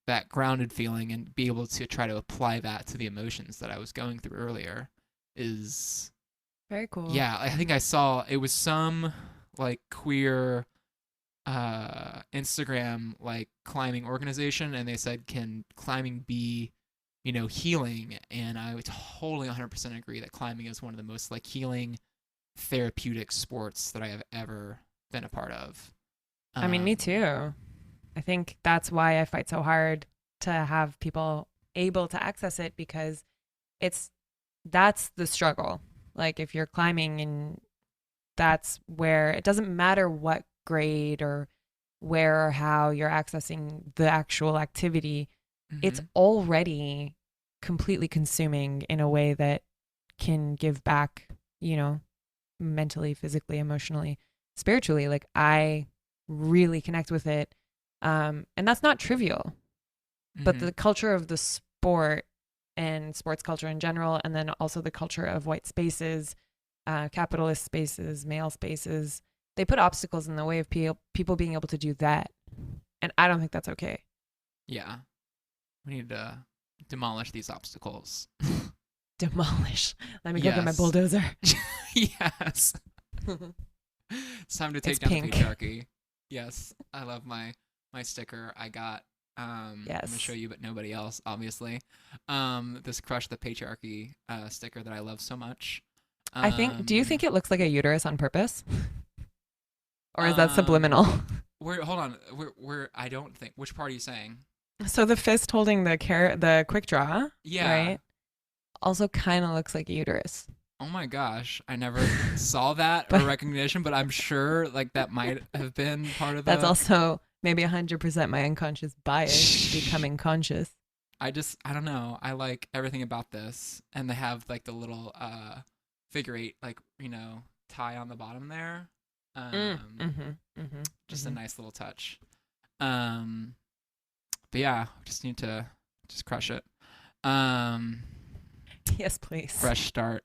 that grounded feeling and be able to try to apply that to the emotions that I was going through earlier is Very cool. yeah, I think I saw it was some like queer Instagram like climbing organization and they said can climbing be healing and I would totally 100% agree that climbing is one of the most like healing therapeutic sports that I have ever been a part of. I mean, me Um too. I think that's why I fight so hard to have people able to access it because it's that's the struggle. Like if you're climbing and that's where it doesn't matter what grade or where or how you're accessing the actual activity, it's mhm, already completely consuming in a way that can give back, you know, mentally, physically, emotionally, spiritually. Like I really connect with it. And that's not trivial, but mhm, the culture of the sport and sports culture in general, and then also the culture of white spaces, capitalist spaces, male spaces, they put obstacles in the way of people being able to do that. And I don't think that's okay. yeah. We need to demolish these obstacles. Demolish. Let me go get my Yes. bulldozer. Yes. It's time to It's take down the pink. patriarchy. Yes, I love my sticker. I got I'm gonna show Yes. you, but nobody else, obviously. This crush the patriarchy sticker that I love so much. I think, do you think Um, it looks like a uterus on purpose? Or is that um, subliminal? where hold on, where I don't think which part are you saying? So the fist holding the quick draw, Yeah. right? Also kind of looks like a uterus. Oh my gosh, I never saw that or But recognition, but I'm sure like that might have been part of that's the also maybe 100% my unconscious bias becoming conscious. I don't know. I like everything about this, and they have like the little figure eight like tie on the bottom there. Just a nice little touch. But yeah, just need to just crush it. Yes, please. Fresh start.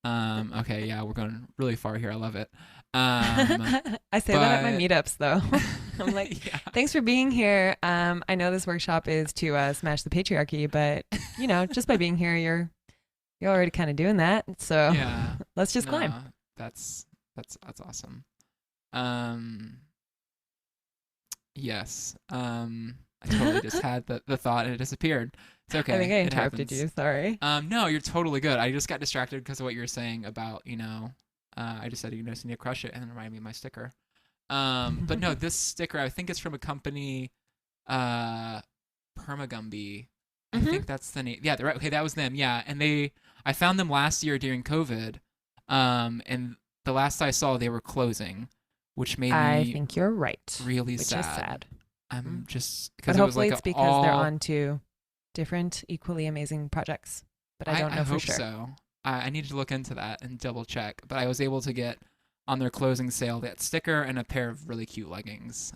Okay, yeah, we're going really far here. I love it. I say that at my meetups, though. I'm like, yeah. thanks for being here. I know this workshop is to smash the patriarchy, but just by being here, you're already kind of doing that. So Yeah, let's just climb. That's awesome. Yes. I totally just had the thought and it disappeared. It's okay. I think I It interrupted happens. you. Sorry. No, you're totally good. I just got distracted because of what you were saying about, I just said, just need to crush it and then remind me of my sticker. But no, this sticker, I think it's from a company, Permagumby. I think that's the name. Yeah, right. Okay, that was them. Yeah, and I found them last year during COVID. And the last I saw, they were closing, which made I me think you're right. really which sad. is sad. I'm just But because it was hopefully like it's because they're on to different, equally amazing projects. But I don't know for hope sure. so. I need to look into that and double check. But I was able to get on their closing sale that sticker and a pair of really cute leggings.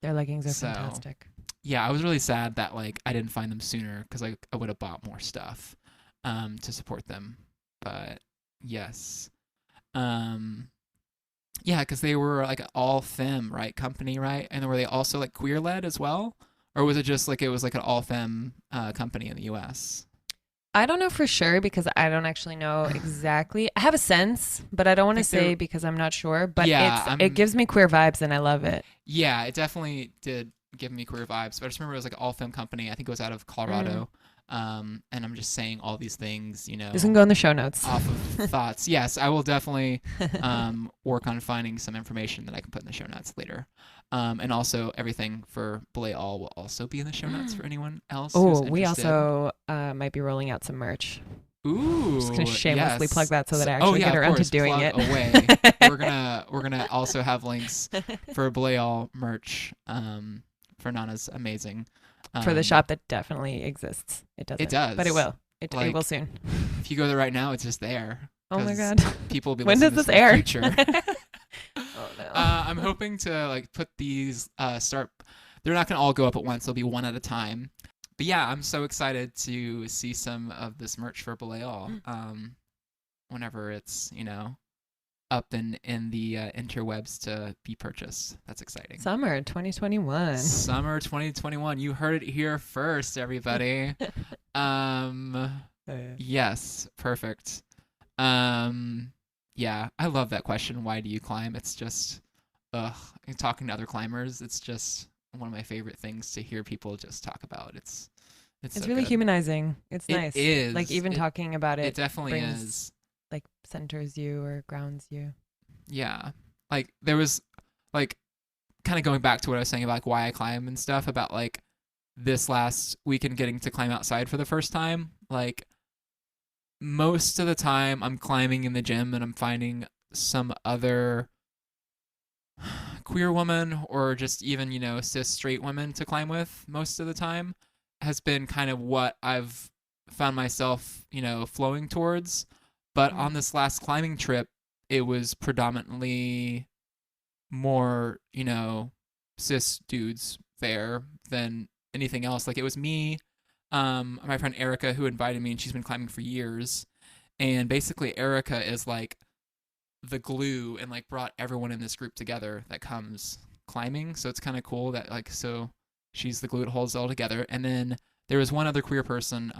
Their leggings are fantastic. Yeah, I was really sad that I didn't find them sooner because I would have bought more stuff to support them. But yes, yeah, because they were like all femme, right, company, right, and were they also like queer led as well, or was it just it was like an all femme company in the U.S.? I don't know for sure because I don't actually know exactly. I have a sense, but I don't want to say because I'm not sure. But yeah, it gives me queer vibes and I love it. Yeah, it definitely did give me queer vibes. But I just remember it was like an all femme company. I think it was out of Colorado. And I'm just saying all these things, This can go in the show notes. Off of thoughts. Yes, I will definitely work on finding some information that I can put in the show notes later. And also everything for Belay All will also be in the show notes for anyone else. Oh, who's interested. we also might be rolling out some merch. Ooh, just gonna shamelessly plug that so that I oh, actually yeah, get of around course, to doing plug it. Away. We're gonna also have links for Belay All merch for Nana's amazing. For the shop that definitely exists. It doesn't. It does. But it will. It will soon. If you go there right now, it's just there. Oh my god. People will be when listening does to this air? In the future. Oh no. I'm hoping to put these start. They're not gonna all go up at once. They'll be one at a time. But yeah, I'm so excited to see some of this merch for Belay All. Whenever it's up in the interwebs to be purchased. That's exciting. Summer 2021. Summer 2021. You heard it here first, everybody. Yes, perfect. Yeah, I love that question. Why do you climb? It's just, talking to other climbers, it's just one of my favorite things to hear people just talk about. It's so really good. humanizing. It's nice. It is. Like even talking about it. It definitely brings, is. Like centers you or grounds you. Yeah. Like there was kind of going back to what I was saying about why I climb and stuff about this last weekend getting to climb outside for the first time. Most of the time I'm climbing in the gym and I'm finding some other queer woman or just even, cis straight women to climb with most of the time has been kind of what I've found myself, flowing towards. But on this last climbing trip, it was predominantly more, cis dudes there than anything else. It was me, my friend Erica, who invited me, and she's been climbing for years. And basically, Erica is the glue and brought everyone in this group together that comes climbing. So it's kind of cool that so she's the glue that holds it all together. And then there was one other queer person,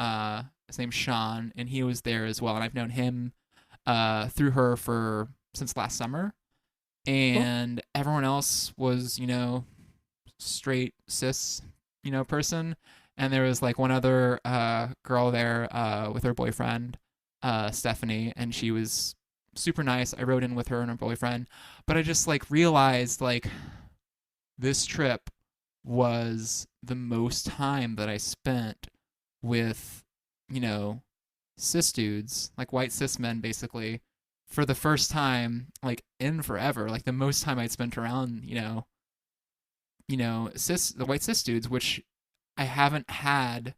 his name's Sean, and he was there as well. And I've known him through her since last summer. And everyone else was, straight cis, person. And there was one other girl there with her boyfriend, Stephanie, and she was super nice. I rode in with her and her boyfriend. But I just realized this trip was the most time that I spent with, cis dudes, white cis men basically, for the first time in forever. The most time I'd spent around, the white cis dudes, which I haven't had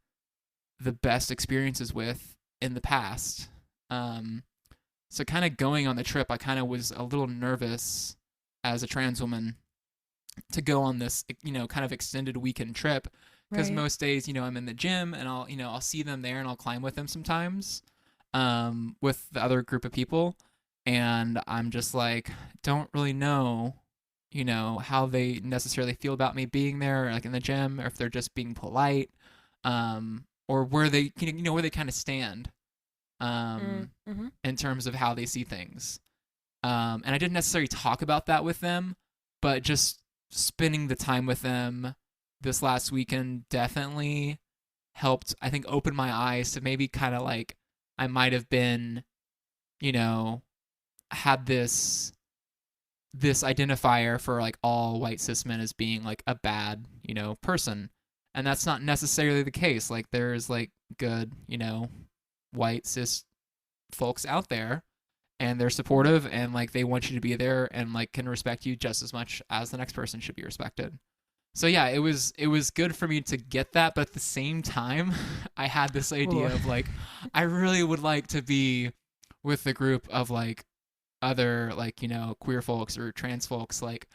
the best experiences with in the past. So kind of going on the trip, I kind of was a little nervous as a trans woman to go on this, kind of extended weekend trip, because Right. most days, I'm in the gym and I'll see them there and I'll climb with them sometimes, with the other group of people, and I'm just like, don't really know, how they necessarily feel about me being there, like in the gym, or if they're just being polite, or where they, where they kind of stand, Mm-hmm. in terms of how they see things. And I didn't necessarily talk about that with them, but just spending the time with them this last weekend definitely helped, I think, open my eyes to maybe kind of like I might have been, you know, had this identifier for like all white cis men as being like a bad, person. And that's not necessarily the case. Like there's like good, white cis folks out there, and they're supportive, and like they want you to be there, and like can respect you just as much as the next person should be respected. So yeah, it was good for me to get that, but at the same time, I had this idea of like I really would like to be with the group of like other like, queer folks or trans folks, like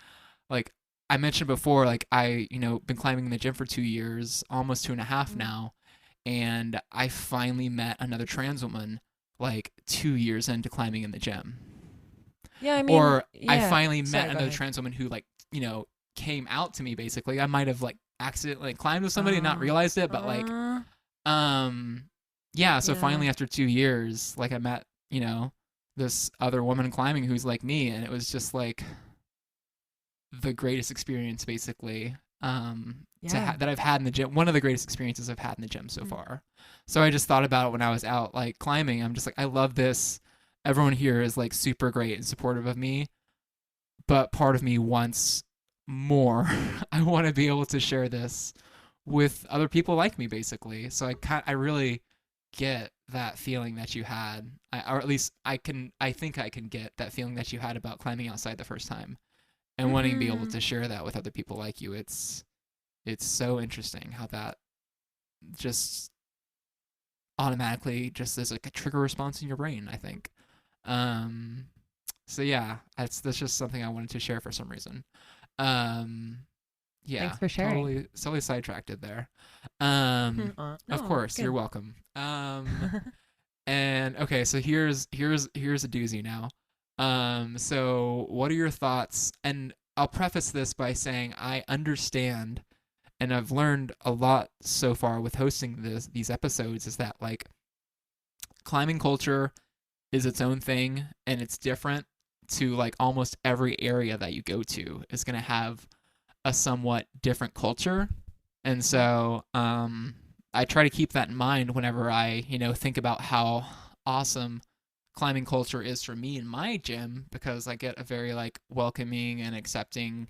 I mentioned before, like I, been climbing in the gym for 2 years, almost two and a half now, and I finally met another trans woman like 2 years into climbing in the gym. Yeah, I mean, Or I yeah. finally met Sorry, go another ahead. trans woman who like, came out to me basically. I might have like accidentally climbed with somebody and not Uh, realized it, but like uh, um yeah, so yeah. finally after 2 years, like I met, this other woman climbing who's like me, and it was just like the greatest experience basically, Yeah. that I've had in the gym. One of the greatest experiences I've had in the gym so Mm. far. So I just thought about it when I was out like climbing. I'm just like, I love this. Everyone here is like super great and supportive of me, but part of me wants more. I want to be able to share this with other people like me basically. So I really get that feeling that you had, or at least I think I can get that feeling that you had about climbing outside the first time, and wanting to be able Mm-hmm. to share that with other people like you. It's so interesting how that just automatically just is like a trigger response in your brain, I think. Um so yeah, that's just something I wanted to share for some reason. Um yeah, Thanks for sharing. totally sidetracked it there. Of No, it's course, you're good. welcome. And okay, so here's a doozy now. So what are your thoughts? And I'll preface this by saying I understand, and I've learned a lot so far with hosting these episodes, is that like climbing culture is its own thing, and it's different to like almost every area that you go to is going to have a somewhat different culture. And Mhm. so I try to keep that in mind whenever I, think about how awesome climbing culture is for me in my gym, because I get a very like welcoming and accepting,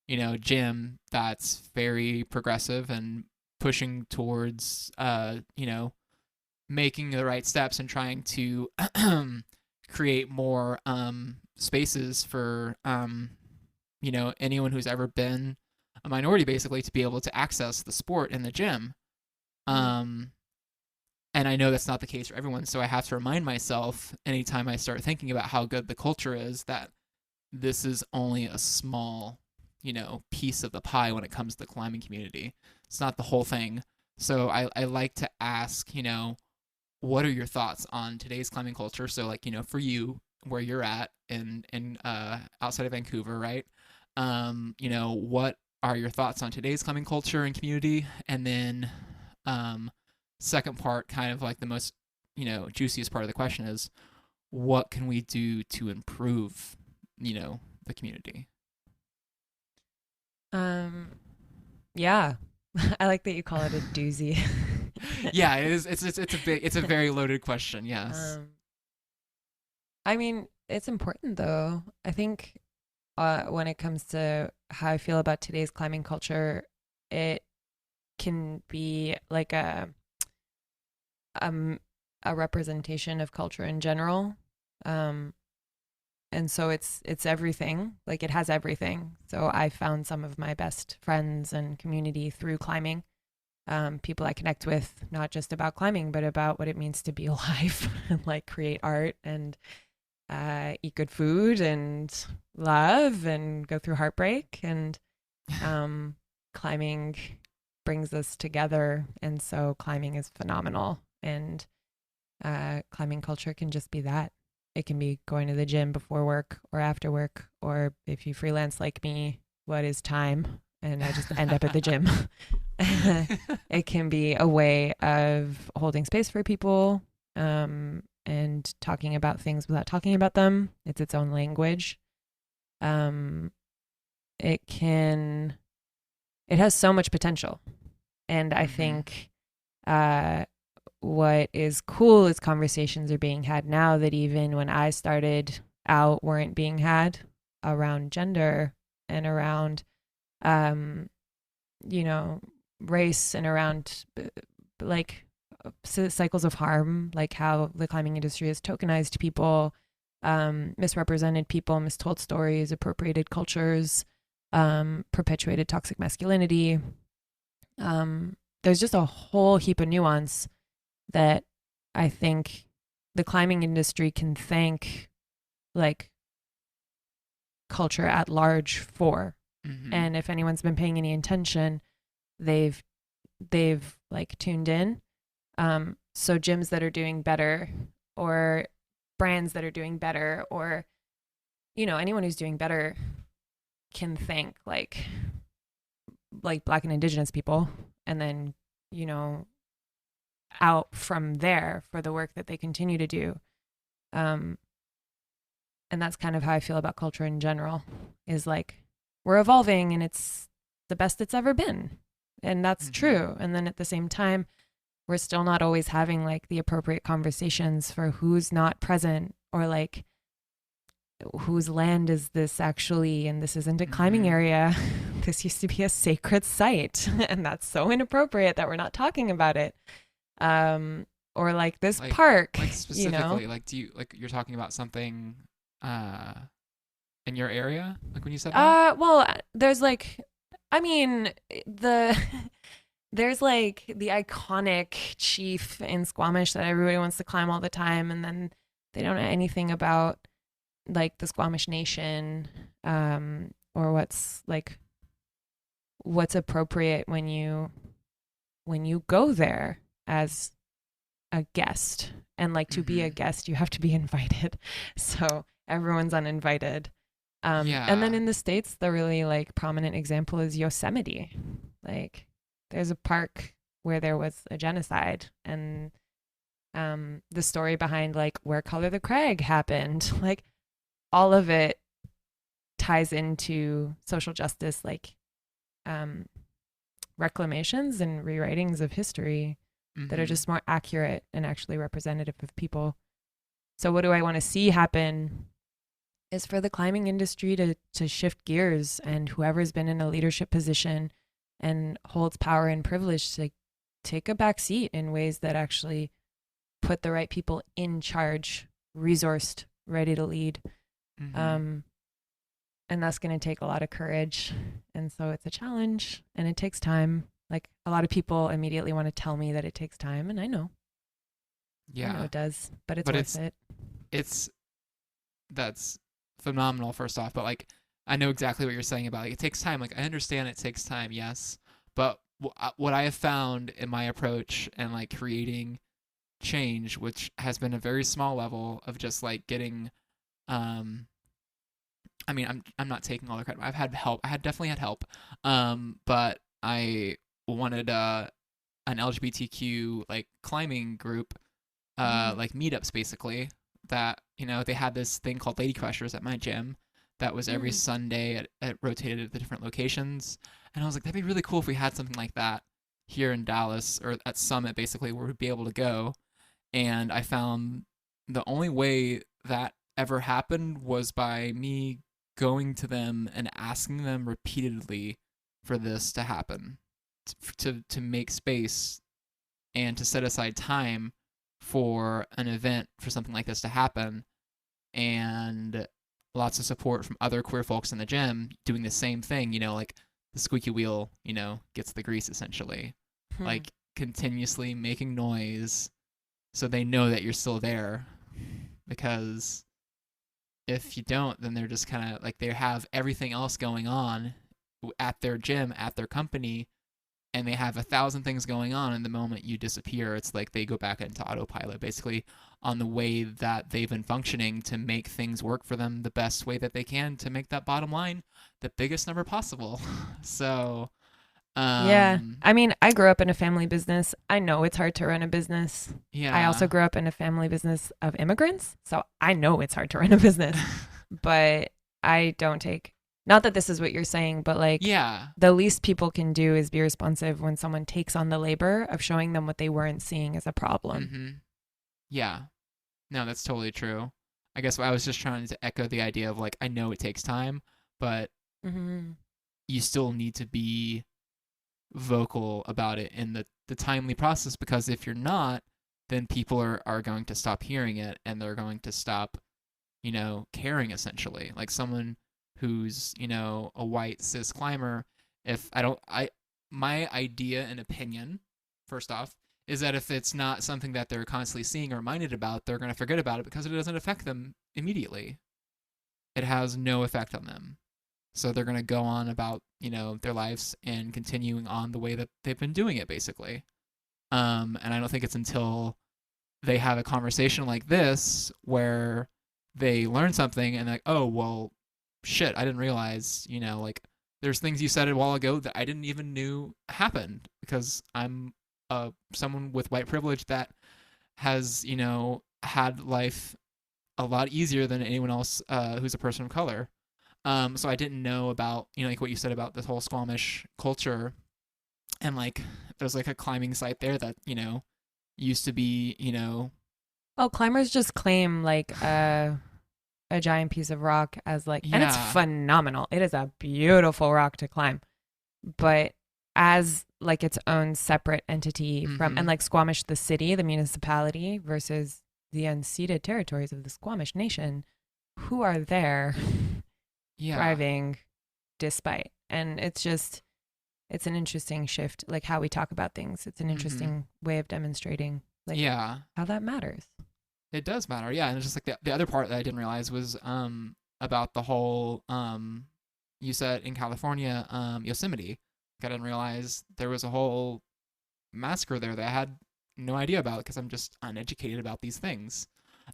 gym that's very progressive and pushing towards making the right steps and trying to create more spaces for anyone who's ever been a minority basically to be able to access the sport in the gym. Mhm. Um, and I know that's not the case for everyone, so I have to remind myself anytime I start thinking about how good the culture is that this is only a small, piece of the pie when it comes to the climbing community. It's not the whole thing. So I like to ask, what are your thoughts on today's climbing culture? So like, for you, where you're at in outside of Vancouver, right? What are your thoughts on today's climbing culture and community? And then um second part, kind of like the most, juiciest part of the question is, what can we do to improve, the community? Um, yeah. I like that you call it a doozy. Yeah, it is. It's a very loaded question. Yes. um, I mean, it's important though. I think when it comes to how I feel about today's climbing culture, it can be like um a representation of culture in general. Um, and so it's everything. Like it has everything. So I found some of my best friends and community through climbing. People I connect with, not just about climbing, but about what it means to be alive and like create art and eat good food and love and go through heartbreak. And climbing brings us together. And so climbing is phenomenal. And climbing culture can just be that. It can be going to the gym before work or after work, or if you freelance like me, what is time? And I just end up at the gym. It can be a way of holding space for people, and talking about things without talking about them. It's its own language. Um, it has so much potential. And I think what is cool is conversations are being had now that even when I started out weren't being had around gender and around, you know, race and around like cycles of harm, like how the climbing industry has tokenized people, misrepresented people, mistold stories, appropriated cultures, perpetuated toxic masculinity. There's just a whole heap of nuance that I think the climbing industry can thank like culture at large for. And if anyone's been paying any attention, they've like tuned in. So gyms that are doing better, or brands that are doing better, or anyone who's doing better can thank like Black and Indigenous people, and then out from there for the work that they continue to do. And that's kind of how I feel about culture in general, is like we're evolving and it's the best it's ever been. And that's true. And then at the same time, we're still not always having like the appropriate conversations for who's not present, or like whose land is this actually, and this isn't a climbing area. This used to be a sacred site, and that's so inappropriate that we're not talking about it. Or like this park, like specifically, like do you like you're talking about something in your area, like when you said that? Well, there's like, I mean, there's like the iconic chief in Squamish that everybody wants to climb all the time, and then they don't know anything about like the Squamish Nation, or what's appropriate when you go there as a guest. And like to be a guest, you have to be invited. So everyone's uninvited. And then in the States, the really like prominent example is Yosemite. Like there's a park where there was a genocide, and the story behind like where Color the Crag happened, like all of it ties into social justice, like reclamations and rewritings of history that are just more accurate and actually representative of people. So what do I want to see happen is for the climbing industry to shift gears, and whoever's been in a leadership position and holds power and privilege to take a back seat in ways that actually put the right people in charge, resourced, ready to lead. And that's going to take a lot of courage. And so it's a challenge, and it takes time. Like a lot of people immediately want to tell me that it takes time, and I know. Yeah. I know it does, but it's worth it. That's phenomenal, first off, but like I know exactly what you're saying about like it takes time. Like I understand it takes time, yes, but what I have found in my approach and like creating change, which has been a very small level of just like getting I mean, I'm not taking all the credit. I've had help. I had definitely had help. But I wanted an LGBTQ like climbing group, like meetups basically. That they had this thing called Lady Crushers at my gym. That was every Sunday. It rotated at the different locations, and I was like, that'd be really cool if we had something like that here in Dallas, or at Summit, basically, where we'd be able to go. And I found the only way that ever happened was by me going to them and asking them repeatedly for this to happen, to make space and to set aside time for an event for something like this to happen. And lots of support from other queer folks in the gym doing the same thing, like the squeaky wheel, gets the grease essentially. Like continuously making noise so they know that you're still there, because if you don't, then they're just kind of like they have everything else going on at their gym, at their company, and they have 1,000 things going on. And the moment you disappear, it's like they go back into autopilot, basically, on the way that they've been functioning to make things work for them the best way that they can to make that bottom line the biggest number possible. So, Yeah. um, I mean, I grew up in a family business. I know it's hard to run a business. I yeah. also grew up in a family business of immigrants. So I know it's hard to run a business, but I don't take, not that this is what you're saying, but like Yeah. the least people can do is be responsive when someone takes on the labor of showing them what they weren't seeing as a problem. Mm-hmm. Yeah. No, that's totally true. I guess I was just trying to echo the idea of like, I know it takes time, but Mm-hmm. you still need to be vocal about it in the timely process, because if you're not, then people are going to stop hearing it, and they're going to stop, caring, essentially. Like someone who's, a white cis climber, if I don't, my idea and opinion, first off, is that if it's not something that they're constantly seeing or reminded about, they're going to forget about it because it doesn't affect them immediately. It has no effect on them. So they're going to go on about, their lives and continuing on the way that they've been doing it, basically. And I don't think it's until they have a conversation like this where they learn something and like, oh, well, shit, I didn't realize, like there's things you said a while ago that I didn't even knew happened, because I'm someone with white privilege that has, had life a lot easier than anyone else who's a person of color. So I didn't know about, like what you said about this whole Squamish culture, and like there's like a climbing site there that, used to be, Oh, climbers just claim like a giant piece of rock as like, and it's yeah. phenomenal. It is a beautiful rock to climb, but as like its own separate entity from, Mm-hmm. and like Squamish, the city, the municipality versus the unceded territories of the Squamish Nation, who are there Yeah. thriving despite. And it's just, it's an interesting shift, like how we talk about things. It's an interesting way of demonstrating like Yeah. how that matters. It does matter. Yeah. And it's just like the other part that I didn't realize was about the whole you said in California, Yosemite. I didn't realize there was a whole massacre there that I had no idea about, because I'm just uneducated about these things.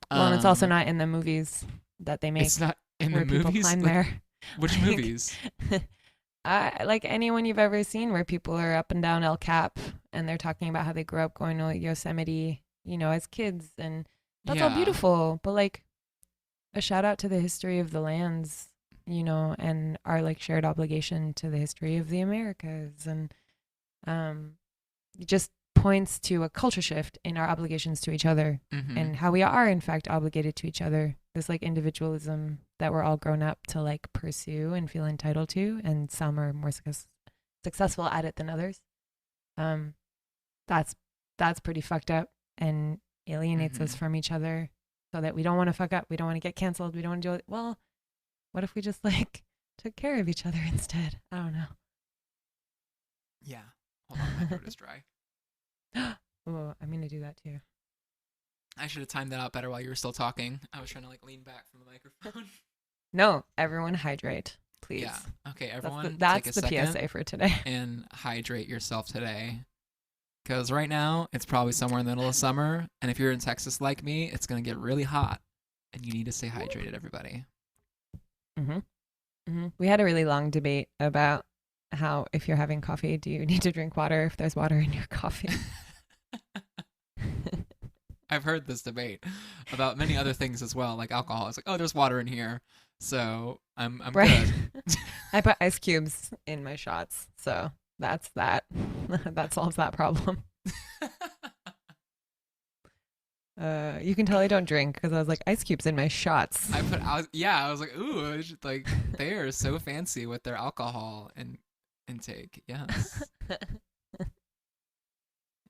Well, and it's also not in the movies that they make. It's not in where the people movies. climb Like, there. which Like, movies? Like anyone you've ever seen where people are up and down El Cap and they're talking about how they grew up going to Yosemite, as kids, and that's all Yeah. beautiful. But like a shout out to the history of the lands, and our like shared obligation to the history of the Americas, and it just points to a culture shift in our obligations to each other Mm-hmm. and how we are in fact obligated to each other. This like individualism that we're all grown up to like pursue and feel entitled to, and some are more successful at it than others. That's pretty fucked up and alienates us from each other, so that we don't want to fuck up, we don't want to get canceled, we don't want to do it. Well, what if we just like took care of each other instead? I don't know. Yeah. Hold on, my throat is dry. Oh, I'm gonna do that too. I should have timed that out better while you were still talking. I was trying to like lean back from the microphone. No, everyone hydrate, please. Yeah. Okay, everyone, That's take a the second PSA for today. and hydrate yourself today. Because right now, it's probably somewhere in the middle of summer, and if you're in Texas like me, it's going to get really hot, and you need to stay hydrated, everybody. We had a really long debate about how if you're having coffee, do you need to drink water if there's water in your coffee? I've heard this debate about many other things as well, like alcohol. It's like, oh, there's water in here, so I'm Right. good. I put ice cubes in my shots, so that's that. That solves that problem. You can tell I don't drink because I was like, ice cubes in my shots. I was like, ooh, it's just like they are so fancy with their alcohol and intake. Yes.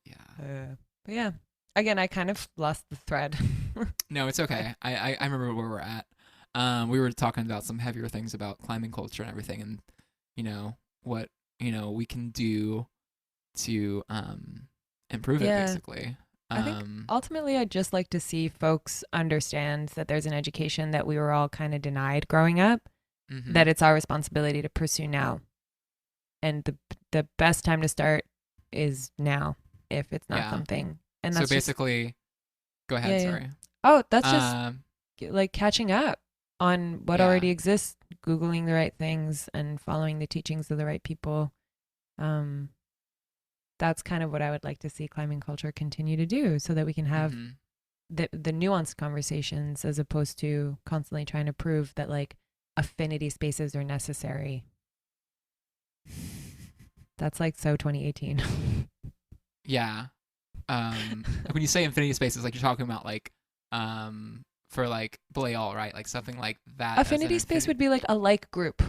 Yeah. But yeah, again, I kind of lost the thread. No, it's okay. I remember where we're at. We were talking about some heavier things about climbing culture and everything, and what we can do to improve it, Yeah. basically. I think ultimately I'd just like to see folks understand that there's an education that we were all kind of denied growing up, mhm. that it's our responsibility to pursue now. And the best time to start is now if it's not Yeah. something. And So that's just basically, go yeah, ahead. yeah. Sorry. Oh, that's just Um, like catching up on what yeah. already exists, Googling the right things and following the teachings of the right people. Um, that's kind of what I would like to see climbing culture continue to do so that we can have Mhm. the nuanced conversations as opposed to constantly trying to prove that like affinity spaces are necessary. That's like so 2018. Yeah. When you say infinity spaces, like you're talking about like for like Belay All, right? Like something like that as an Affinity space infinity. would be like a like group.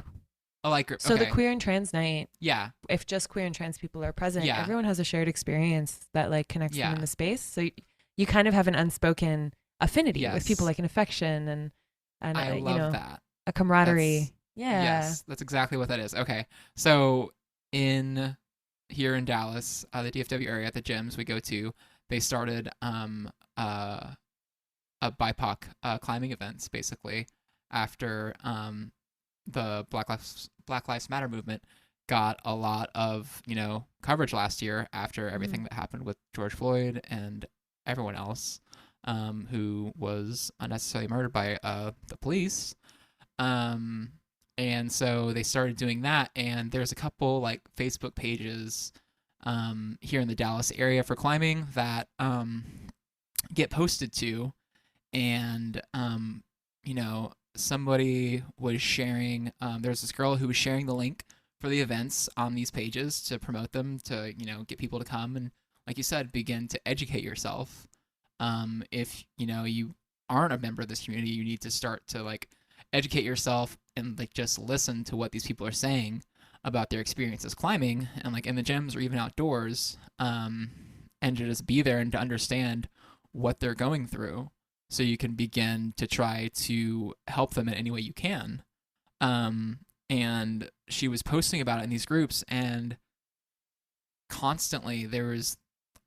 Oh, like group. So the Okay. queer and trans night, Yeah. if just queer and trans people are present, Yeah. everyone has a shared experience that like connects them in Yeah. the space. So you kind of have an unspoken affinity with people, Yes. like an affection and I you love know, that. a camaraderie. That's Yeah. yes. That's exactly what that is. Okay. So in here in Dallas, the DFW area at the gyms we go to, they started uh BIPOC climbing events basically after the Black Lives Matter movement got a lot of coverage last year after everything Mm. that happened with George Floyd and everyone else who was unnecessarily murdered by the police. Um, and so they started doing that, and there's a couple like Facebook pages here in the Dallas area for climbing that get posted to, and somebody was sharing. There's this girl who was sharing the link for the events on these pages to promote them, to get people to come and, like you said, begin to educate yourself. If you aren't a member of this community, you need to start to like educate yourself and like just listen to what these people are saying about their experiences climbing, and like in the gyms or even outdoors, and to just be there and to understand what they're going through, so you can begin to try to help them in any way you can. Um, and she was posting about it in these groups, and constantly there was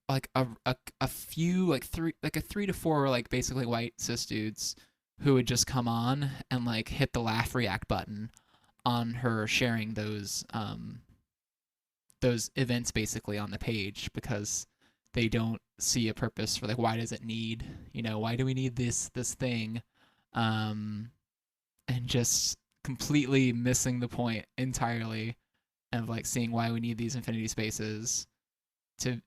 like a few like three to four like basically white cis dudes who would just come on and like hit the laugh react button on her sharing those events basically on the page, because they don't see a purpose for like, why does it need, why do we need this thing, um and just completely missing the point entirely of like seeing why we need these infinity spaces to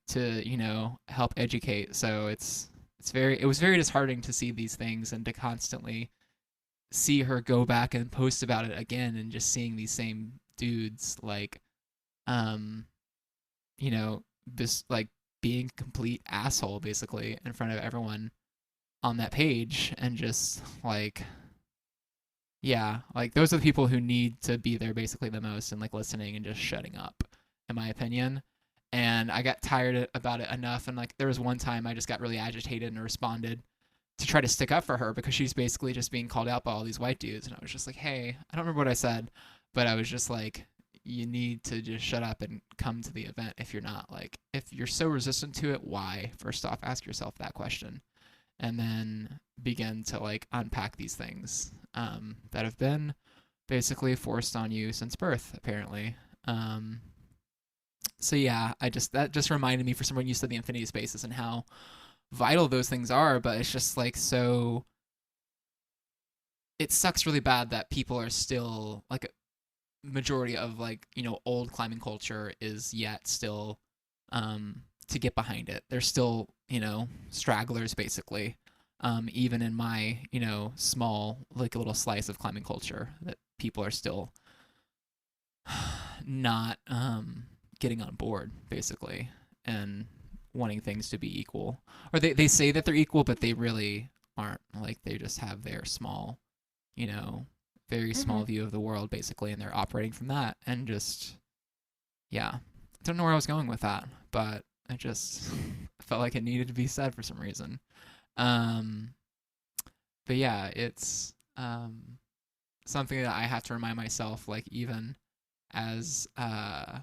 help educate. So it was very disheartening to see these things and to constantly see her go back and post about it again, and just seeing these same dudes like um this like being complete asshole basically in front of everyone on that page, and just like, yeah, like those are the people who need to be there basically the most, and like listening and just shutting up, in my opinion. And I got tired about it enough, and like there was one time I just got really agitated and responded to try to stick up for her, because she's basically just being called out by all these white dudes, and I was just like, hey, I don't remember what I said, but I was just like, you need to just shut up and come to the event. If you're not, like, if you're so resistant to it, why? First off, ask yourself that question, and then begin to like unpack these things that have been basically forced on you since birth, apparently. So yeah, that just reminded me, for someone used to the infinity spaces and how vital those things are, but it's just like, so it sucks really bad that people are still like, a majority of like old climbing culture is yet still to get behind it. There's still stragglers basically, even in my small like little slice of climbing culture, that people are still not getting on board basically, and wanting things to be equal, or they say that they're equal, but they really aren't. Like they just have their small, you know very Mm-hmm. small view of the world basically, and they're operating from that, and just, yeah, I don't know where I was going with that, but I just felt like it needed to be said for some reason. um but yeah, it's something that I have to remind myself, as uh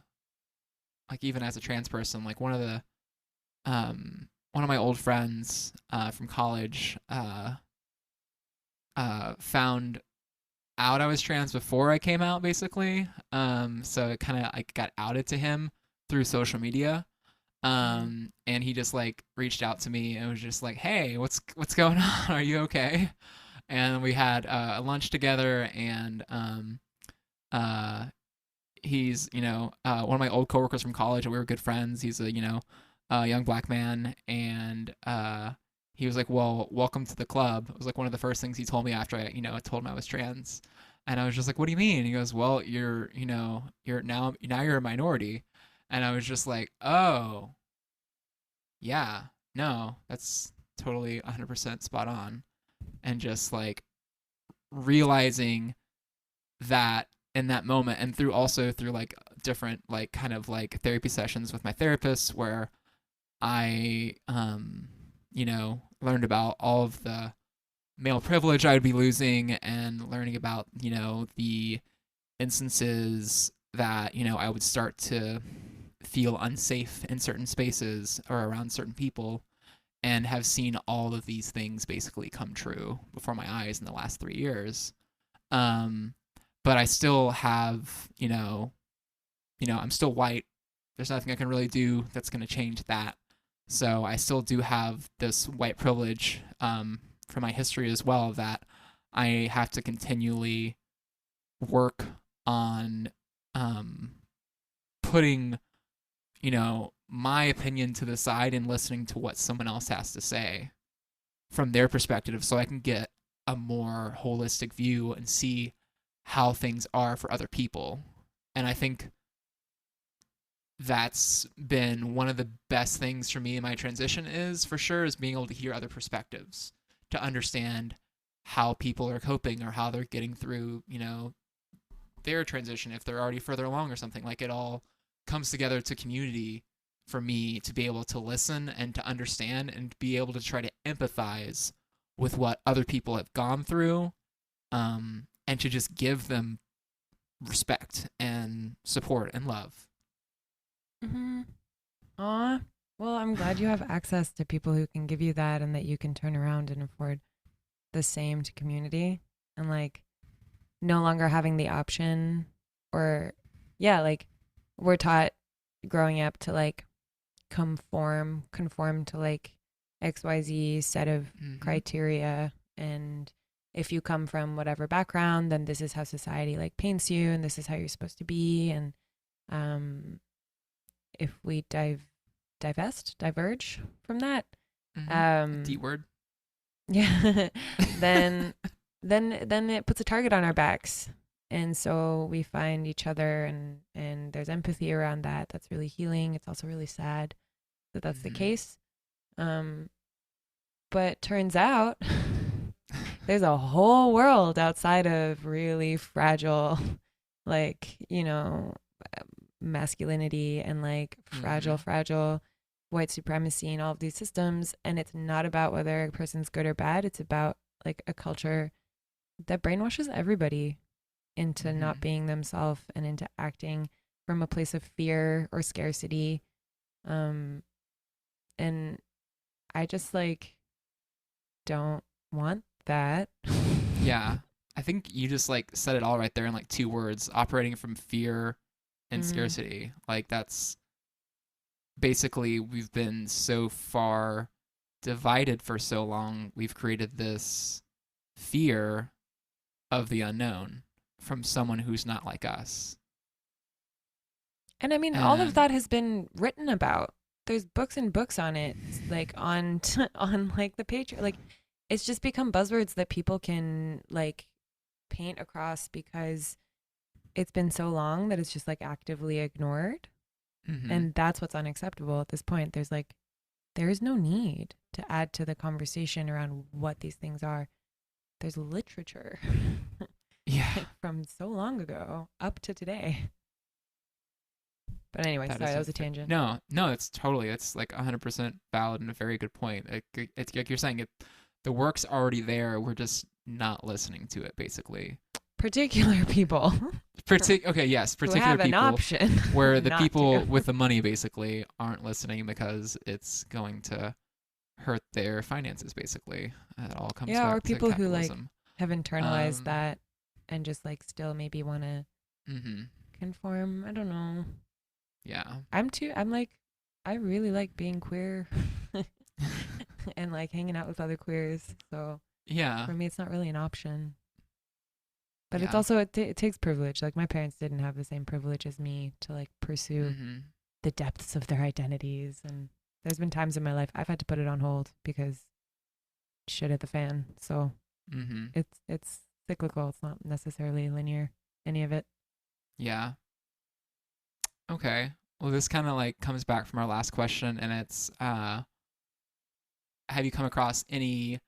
even as a trans person, like one of the one of my old friends from college found out I was trans before I came out, basically. So it kind of like got outed to him through social media. And he just like reached out to me and was just like, "Hey, what's going on? Are you okay?" And we had a lunch together, and uh, he's one of my old coworkers from college, and we were good friends. He's a young black man, and he was like, "Well, welcome to the club." It was like one of the first things he told me after I told him I was trans, and I was just like, "What do you mean?" And he goes, "Well, you're now you're a minority," and I was just like, "Oh, yeah, no, that's totally 100% spot on," and just like realizing that in that moment, and through like different like kind of like therapy sessions with my therapist where I learned about all of the male privilege I would be losing, and learning about the instances that I would start to feel unsafe in certain spaces or around certain people, and have seen all of these things basically come true before my eyes in the last 3 years. But I still have, I'm still white. There's nothing I can really do that's going to change that. So I still do have this white privilege from my history as well, that I have to continually work on putting, my opinion to the side and listening to what someone else has to say from their perspective, so I can get a more holistic view and see how things are for other people. And I think that's been one of the best things for me in my transition, is for sure, is being able to hear other perspectives, to understand how people are coping or how they're getting through, their transition, if they're already further along or something. Like, it all comes together to community for me to be able to listen and to understand and be able to try to empathize with what other people have gone through, and to just give them respect and support and love. Mm-hmm. Aw. Well, I'm glad you have access to people who can give you that, and that you can turn around and afford the same to community, and like no longer having the option, or like we're taught growing up to like conform to like XYZ set of criteria, and if you come from whatever background, then this is how society like paints you, and this is how you're supposed to be. And if we diverge from that, D word, yeah, then it puts a target on our backs, and so we find each other, and there's empathy around that. That's really healing. It's also really sad that that's the case. But turns out there's a whole world outside of really fragile, like, masculinity, and like fragile white supremacy, and all of these systems. And it's not about whether a person's good or bad. It's about like a culture that brainwashes everybody into not being themselves, and into acting from a place of fear or scarcity. And I just like don't want that. Yeah. I think you just like said it all right there in like 2 words: operating from fear and scarcity. Like, that's basically, we've been so far divided for so long. We've created this fear of the unknown from someone who's not like us. And I mean, all of that has been written about. There's books and books on it, like on like the page. Like, it's just become buzzwords that people can like paint across, because it's been so long that it's just like actively ignored. And that's what's unacceptable at this point. There is no need to add to the conversation around what these things are. There's literature from so long ago up to today. But anyway, sorry, that was a tangent. No, it's like 100% valid and a very good point. It's like you're saying, the work's already there. We're just not listening to it, basically. Particular people. Particular who have people, an option where the people to. with the money basically aren't listening, because it's going to hurt their finances. Basically, it all comes Yeah, or back to people who like capitalism. have internalized Um, that and just like still maybe want to hmm conform. I don't know. Yeah. I'm like, I really like being queer and like hanging out with other queers. So Yeah. for me, it's not really an option. But it's Yeah. also, it takes privilege. Like my parents didn't have the same privilege as me to like pursue hmm the depths of their identities. And there's been times in my life I've had to put it on hold because shit hit the fan. So hmm it's cyclical. It's not necessarily linear, any of it. Yeah. Okay. Well, this kind of like comes back from our last question, and it's have you come across any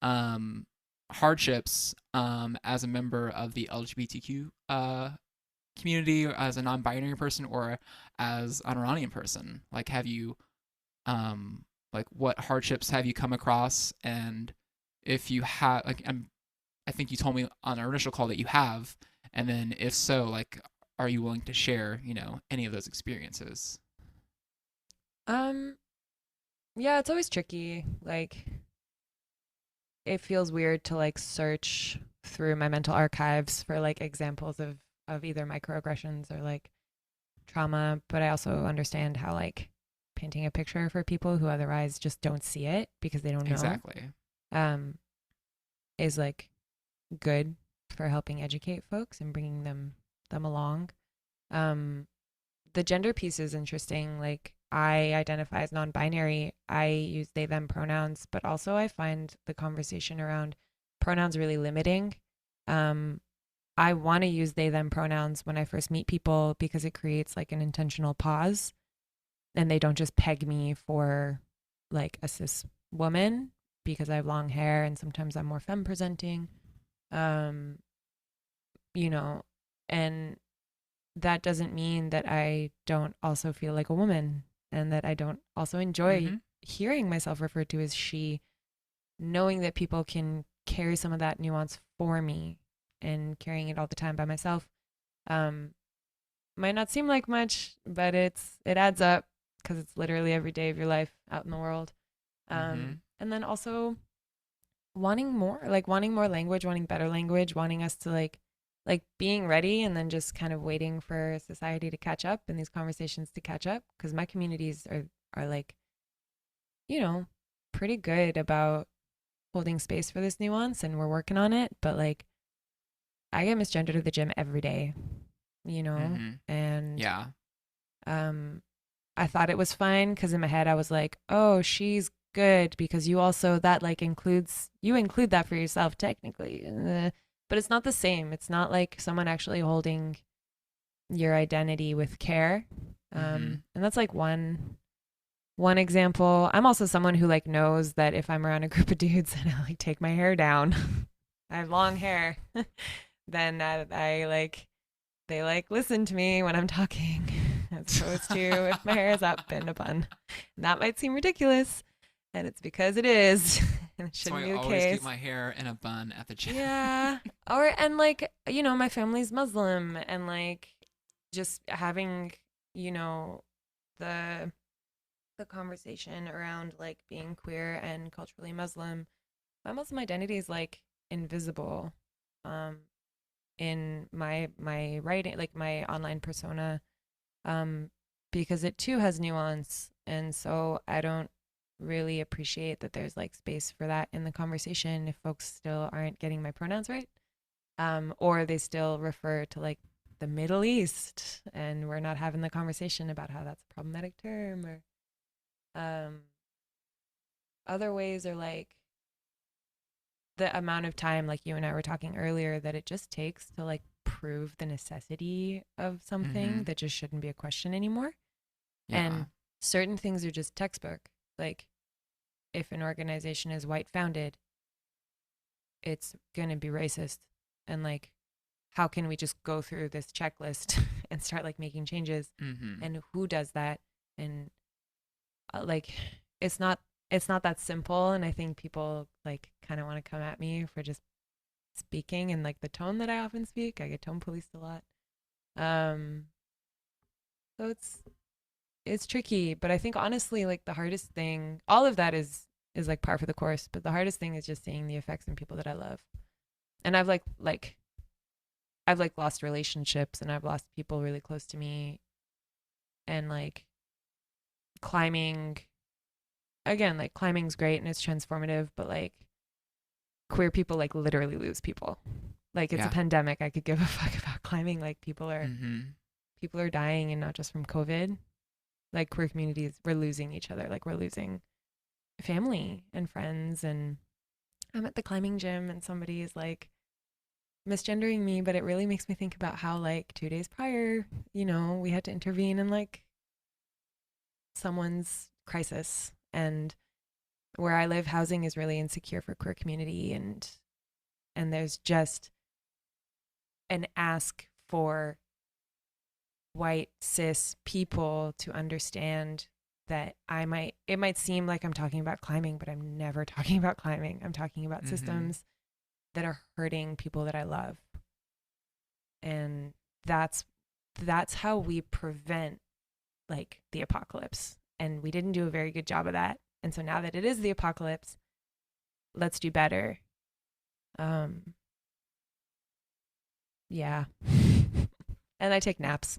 um hardships as a member of the LGBTQ community, or as a non-binary person, or as an Iranian person? Like, have you like what hardships have you come across, and if you have, like, I think you told me on our initial call that you have, and then if so, like, are you willing to share, any of those experiences? Um, yeah, it's always tricky. Like it feels weird to like search through my mental archives for like examples of either microaggressions or like trauma, but I also understand how like painting a picture for people who otherwise just don't see it because they don't know Exactly. um is like good for helping educate folks and bringing them along. Um the gender piece is interesting. Like I identify as non-binary. I use they them pronouns, but also I find the conversation around pronouns really limiting. Um I want to use they them pronouns when I first meet people because it creates like an intentional pause and they don't just peg me for like a cis woman because I have long hair and sometimes I'm more femme presenting. Um you know, and that doesn't mean that I don't also feel like a woman and that I don't also enjoy Mm-hmm. hearing myself referred to as she, knowing that people can carry some of that nuance for me and carrying it all the time by myself. Um, might not seem like much, but it adds up because it's literally every day of your life out in the world. Mm-hmm. And then also wanting more language, wanting better language, wanting us to like being ready and then just kind of waiting for society to catch up and these conversations to catch up because my communities are like, you know, pretty good about holding space for this nuance and we're working on it, but like I get misgendered at the gym every day, you know, Mm-hmm. and Yeah. um I thought it was fine because in my head I was like, oh, she's good because you also that like includes you include that for yourself technically, but it's not the same. It's not like someone actually holding your identity with care, Mm-hmm. and that's like one example. I'm also someone who like knows that if I'm around a group of dudes and I like take my hair down, I have long hair, then I like they like listen to me when I'm talking as opposed to if my hair is up in a bun. And that might seem ridiculous, and it's because it is, and it So shouldn't I be the always keep case. my hair in a bun at the gym. Yeah. Or and like, you know, my family's Muslim and like just having, you know, the the conversation around like being queer and culturally Muslim. My Muslim identity is like invisible. Um in my writing, like my online persona, um, because it too has nuance, and so I don't really appreciate that there's like space for that in the conversation if folks still aren't getting my pronouns right, or they still refer to like the Middle East, and we're not having the conversation about how that's a problematic term, or um, other ways are like the amount of time like you and I were talking earlier that it just takes to like prove the necessity of Mm-hmm. something that just shouldn't be a question anymore. Yeah. And certain things are just textbook. Like if an organization is white founded, it's going to be racist. And like how can we just go through this checklist and start like making changes? Mm-hmm. And who does that? And like it's not it's not that simple, and I think people like kind of want to come at me for just speaking and like the tone that I often speak. I get tone policed a lot. Um, so it's tricky, but I think honestly, like the hardest thing, all of that is is like par for the course. But the hardest thing is just seeing the effects in people that I love. And I've I've like lost relationships, and I've lost people really close to me. And like climbing, again, like climbing's great and it's transformative, but like queer people like literally lose people. Like it's a pandemic. I could give a fuck about climbing. Like people are dying, and not just from COVID. Like queer communities, we're losing each other. Like we're losing family and friends. And I'm at the climbing gym and somebody is like misgendering me, but it really makes me think about how like 2 days prior, you know, we had to intervene in like someone's crisis. And where I live, housing is really insecure for queer community, and there's just an ask for white cis people to understand that it might seem like I'm talking about climbing, but I'm never talking about climbing. I'm talking about systems that are hurting people that I love. And that's how we prevent like the apocalypse. And we didn't do a very good job of that. And so now that it is the apocalypse, let's do better. Yeah. And I take naps.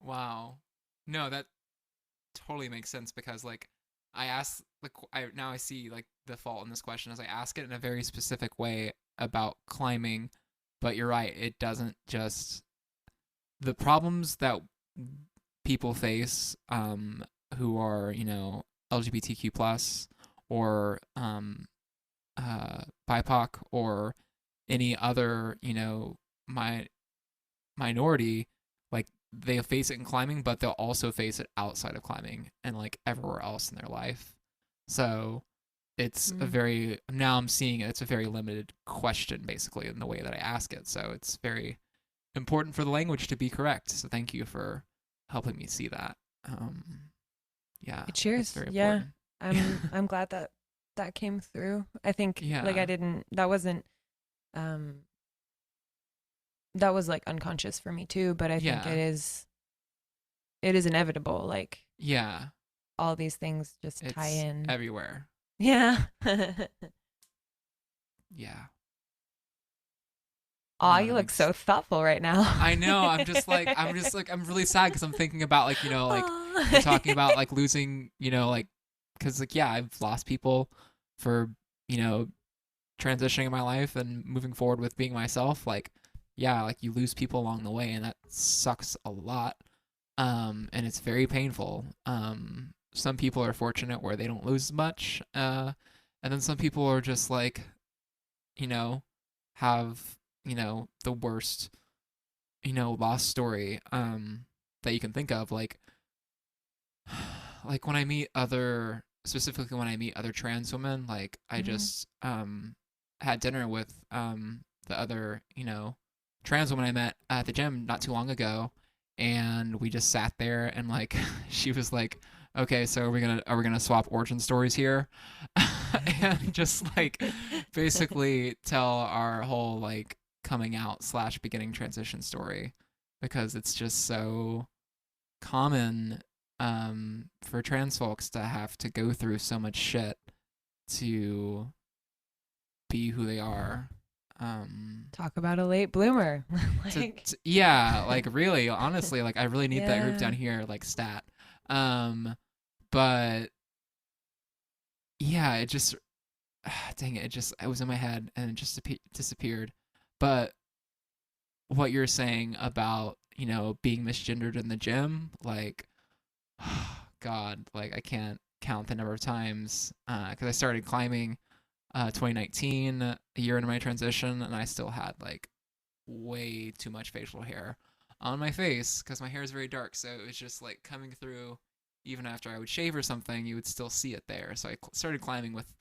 Wow. No, that totally makes sense, because like I asked, like I see like the fault in this question is I ask it in a very specific way about climbing, but you're right, it doesn't just the problems that people face who are, you know, LGBTQ plus or BIPOC or any other, you know, minority, like they face it in climbing, but they'll also face it outside of climbing and like everywhere else in their life. So it's a very, now I'm seeing it's a very limited question basically in the way that I ask it. So it's very important for the language to be correct. So thank you for helping me see that. Yeah. Cheers. Very yeah. important. I'm glad that came through. I think like that wasn't that was like unconscious for me too, but I think it is inevitable. Like all these things just tie in everywhere. Yeah. Yeah. Oh, you look so thoughtful right now. I know. I'm really sad because I'm thinking about like, you know, like you're talking about like losing, you know, like, because like, yeah, I've lost people for, you know, transitioning in my life and moving forward with being myself. Like, yeah, like you lose people along the way, and that sucks a lot. And it's very painful. Some people are fortunate where they don't lose much. And then some people are just like, you know, have, you know, the worst, you know, lost story that you can think of. Like when I meet specifically when I meet other trans women, like I just had dinner with the other, you know, trans woman I met at the gym not too long ago, and we just sat there and like she was like, okay, so are we gonna swap origin stories here? And just like basically tell our whole like coming out / beginning transition story, because it's just so common for trans folks to have to go through so much shit to be who they are. Talk about a late bloomer. Like, yeah, like really, honestly, like I really need that group down here, like stat. But yeah, it just, dang it, it was in my head and it just disappeared. But what you're saying about, you know, being misgendered in the gym, like, God, like I can't count the number of times, because I started climbing 2019, a year into my transition, and I still had like way too much facial hair on my face because my hair is very dark, so it was just like coming through. Even after I would shave or something, you would still see it there. So I started climbing with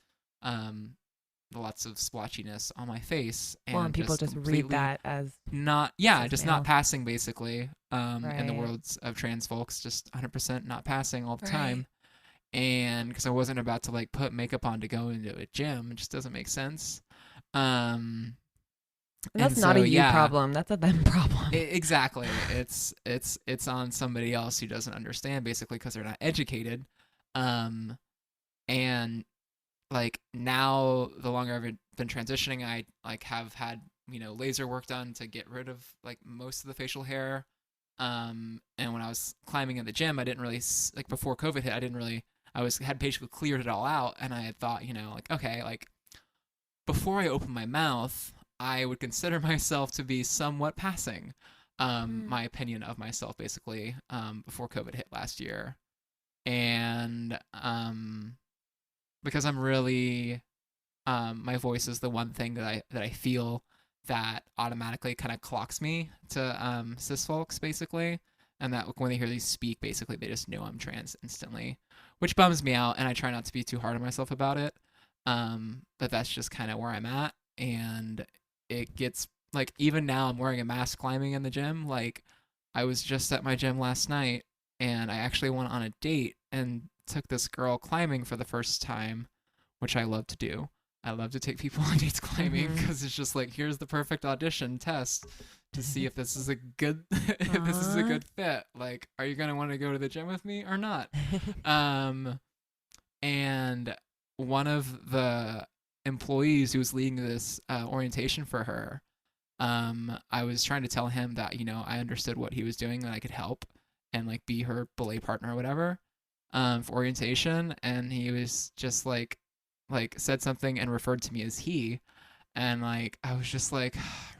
lots of splotchiness on my face, and people just read that as not not passing basically in the worlds of trans folks, just 100% not passing all the time. And because I wasn't about to like put makeup on to go into a gym, it just doesn't make sense. And And that's And not so, a you yeah, problem. That's a them problem. exactly. It's on somebody else who doesn't understand, basically, because they're not educated. Um, and like now, the longer I've been transitioning, I like have had laser work done to get rid of like most of the facial hair. And when I was climbing in the gym, I didn't really like before COVID hit. I didn't really. Had basically cleared it all out, and I had thought, like okay, like before I open my mouth, I would consider myself to be somewhat passing. My opinion of myself, basically, before COVID hit last year, and because I'm really, my voice is the one thing that I feel that automatically kind of clocks me to cis folks, basically, and that when they hear these speak, basically they just know I'm trans instantly, which bums me out, and I try not to be too hard on myself about it. But that's just kind of where I'm at, and it gets like even now I'm wearing a mask climbing in the gym. Like I was just at my gym last night, and I actually went on a date and took this girl climbing for the first time, which I love to do. I love to take people on dates climbing because it's just like here's the perfect audition test to see if this is a good if this is a good fit. Like, are you gonna want to go to the gym with me or not? And one of the employees who was leading this orientation for her, I was trying to tell him that I understood what he was doing, that I could help and like be her belay partner or whatever, for orientation, and he was just like said something and referred to me as he, and like I was just like,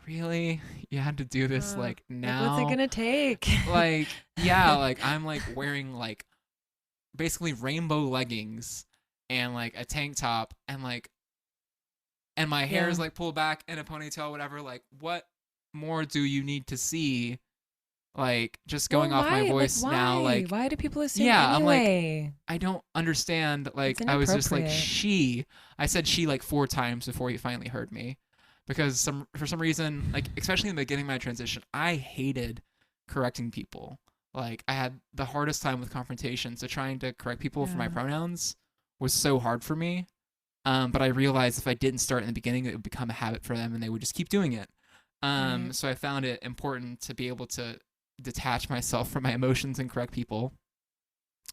really, you had to do this like now? Like, what's it gonna take? Like, yeah, like I'm like wearing like basically rainbow leggings and like a tank top and like and my hair is like pulled back in a ponytail, whatever. Like, what more do you need to see? Like, just going off my voice now, like, why do people assume yeah, I'm like, anyway? I don't understand. Like, It's I was just like, inappropriate. I said she like 4 times before he finally heard me, because for some reason, like, especially in the beginning of my transition, I hated correcting people. Like, I had the hardest time with confrontation, so trying to correct people for my pronouns was so hard for me. But I realized if I didn't start in the beginning, it would become a habit for them, and they would just keep doing it. Right. So I found it important to be able to detach myself from my emotions and correct people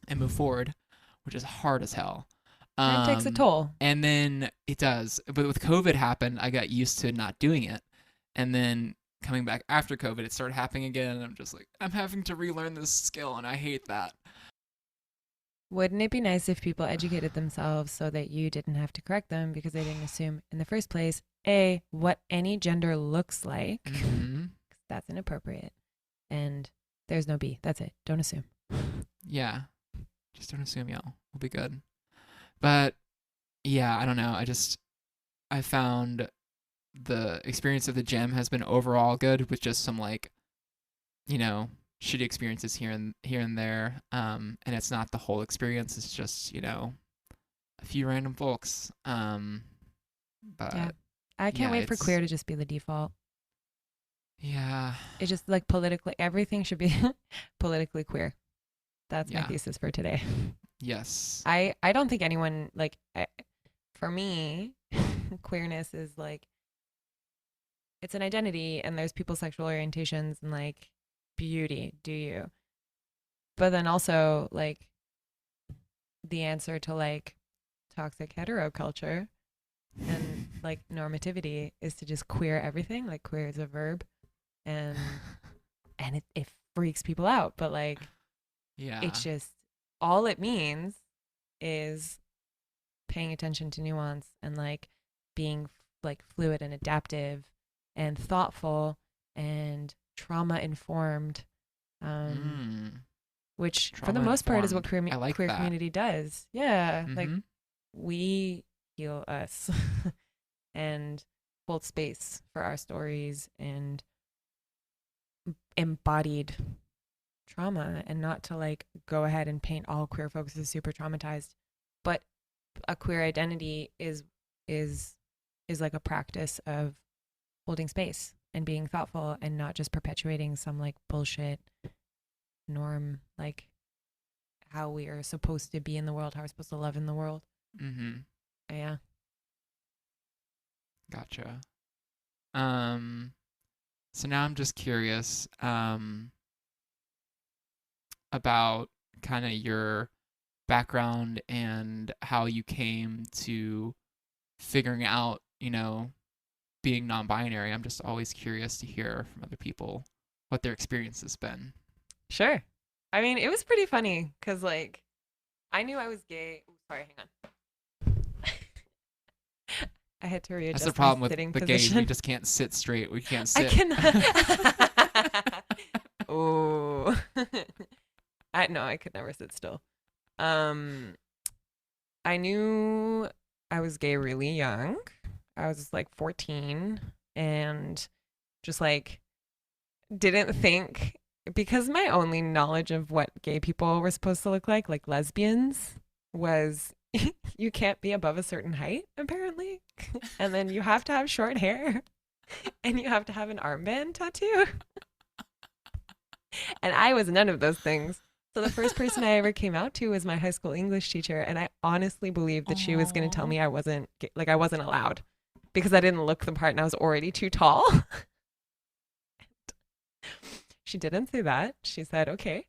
and move forward, which is hard as hell. And it takes a toll. And then it does. But with COVID happened, I got used to not doing it. And then coming back after COVID, it started happening again. And I'm just like, I'm having to relearn this skill, and I hate that. Wouldn't it be nice if people educated themselves so that you didn't have to correct them because they didn't assume in the first place, A, what any gender looks like? Mm-hmm. That's inappropriate. And there's no B. That's it. Don't assume. Yeah. Just don't assume, y'all. We'll be good. But yeah, I don't know. I found the experience of the gym has been overall good, with just some like, shitty experiences here and there. And it's not the whole experience. It's just, a few random folks. But Yeah. I can't wait for queer to just be the default. Yeah. It's just like politically, everything should be politically queer. That's my thesis for today. Yes. I don't think anyone, like, for me, queerness is like, it's an identity, and there's people's sexual orientations, and like, beauty, do you? But then also, like, the answer to like toxic hetero culture and like normativity is to just queer everything. Like, queer is a verb, and it freaks people out, but like, yeah, it's just, all it means is paying attention to nuance and like being like fluid and adaptive and thoughtful and trauma informed, which for the most part is what queer community does. Yeah. Like, we heal us and hold space for our stories and embodied trauma, and not to like go ahead and paint all queer folks as super traumatized, but a queer identity is like a practice of holding space and being thoughtful and not just perpetuating some like bullshit norm, like how we are supposed to be in the world, how we're supposed to love in the world. Yeah. Gotcha. Um, so now I'm just curious about kind of your background and how you came to figuring out, being non-binary. I'm just always curious to hear from other people what their experience has been. Sure. I mean, it was pretty funny because, like, I knew I was gay. Ooh, sorry, hang on. I had to That's the readjust my problem with sitting the gays. We position. just can't sit straight. We can't I sit. can. Oh, I could never sit still. Um, I knew I was gay really young. I was like 14 and just like didn't think because my only knowledge of what gay people were supposed to look like lesbians, was you can't be above a certain height, apparently. And then you have to have short hair and you have to have an armband tattoo. And I was none of those things. So the first person I ever came out to was my high school English teacher, and I honestly believed that she was going to tell Aw. me I wasn't allowed because I didn't look the part and I was already too tall. She didn't say that. She said, "Okay,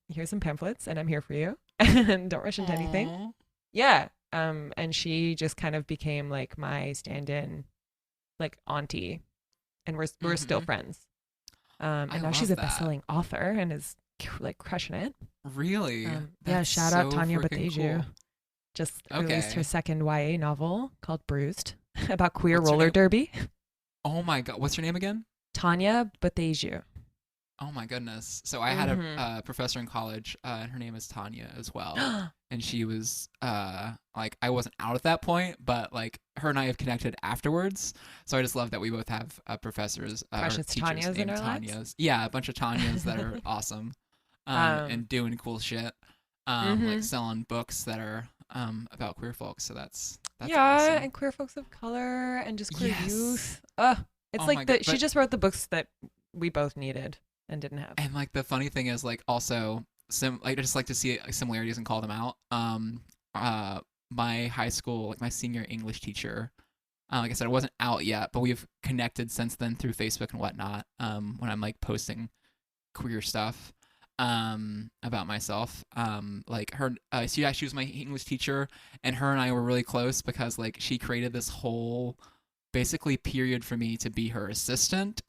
here's some pamphlets, and I'm here for you, and don't rush into anything." Aw. Yeah. And she just kind of became like my stand-in, like auntie, and we're still Mhm. friends. I And now she's love a that. best-selling author and is like crushing it. Really? Yeah, That's shout out so Tanya freaking Bateju. cool. Just released her Okay. second YA novel called Bruised about queer What's her roller name? derby. Oh my God. What's her name again? Tanya Bateju. Oh my goodness. So I had a Mm-hmm. professor in college, and her name is Tanya as well. And she was like, I wasn't out at that point, but like her and I have connected afterwards. So I just love that we both have professors or Precious teachers Tanyas in named our lives. Tanyas. Yeah, a bunch of Tanyas that are awesome, um, and doing cool shit, like mm-hmm. selling books that are about queer folks. So that's Yeah, awesome. and queer folks of color and just queer Yes. youth. It's Oh my like God. she But just wrote the books that we both needed and didn't have. And like the funny thing is like also I just like to see similarities and call them out. Uh my high school, like my senior English teacher, like I said, I wasn't out yet, but we've connected since then through Facebook and whatnot. When I'm like posting queer stuff about myself. Like her so yeah, she was my English teacher, and her and I were really close because like she created this whole basically period for me to be her assistant,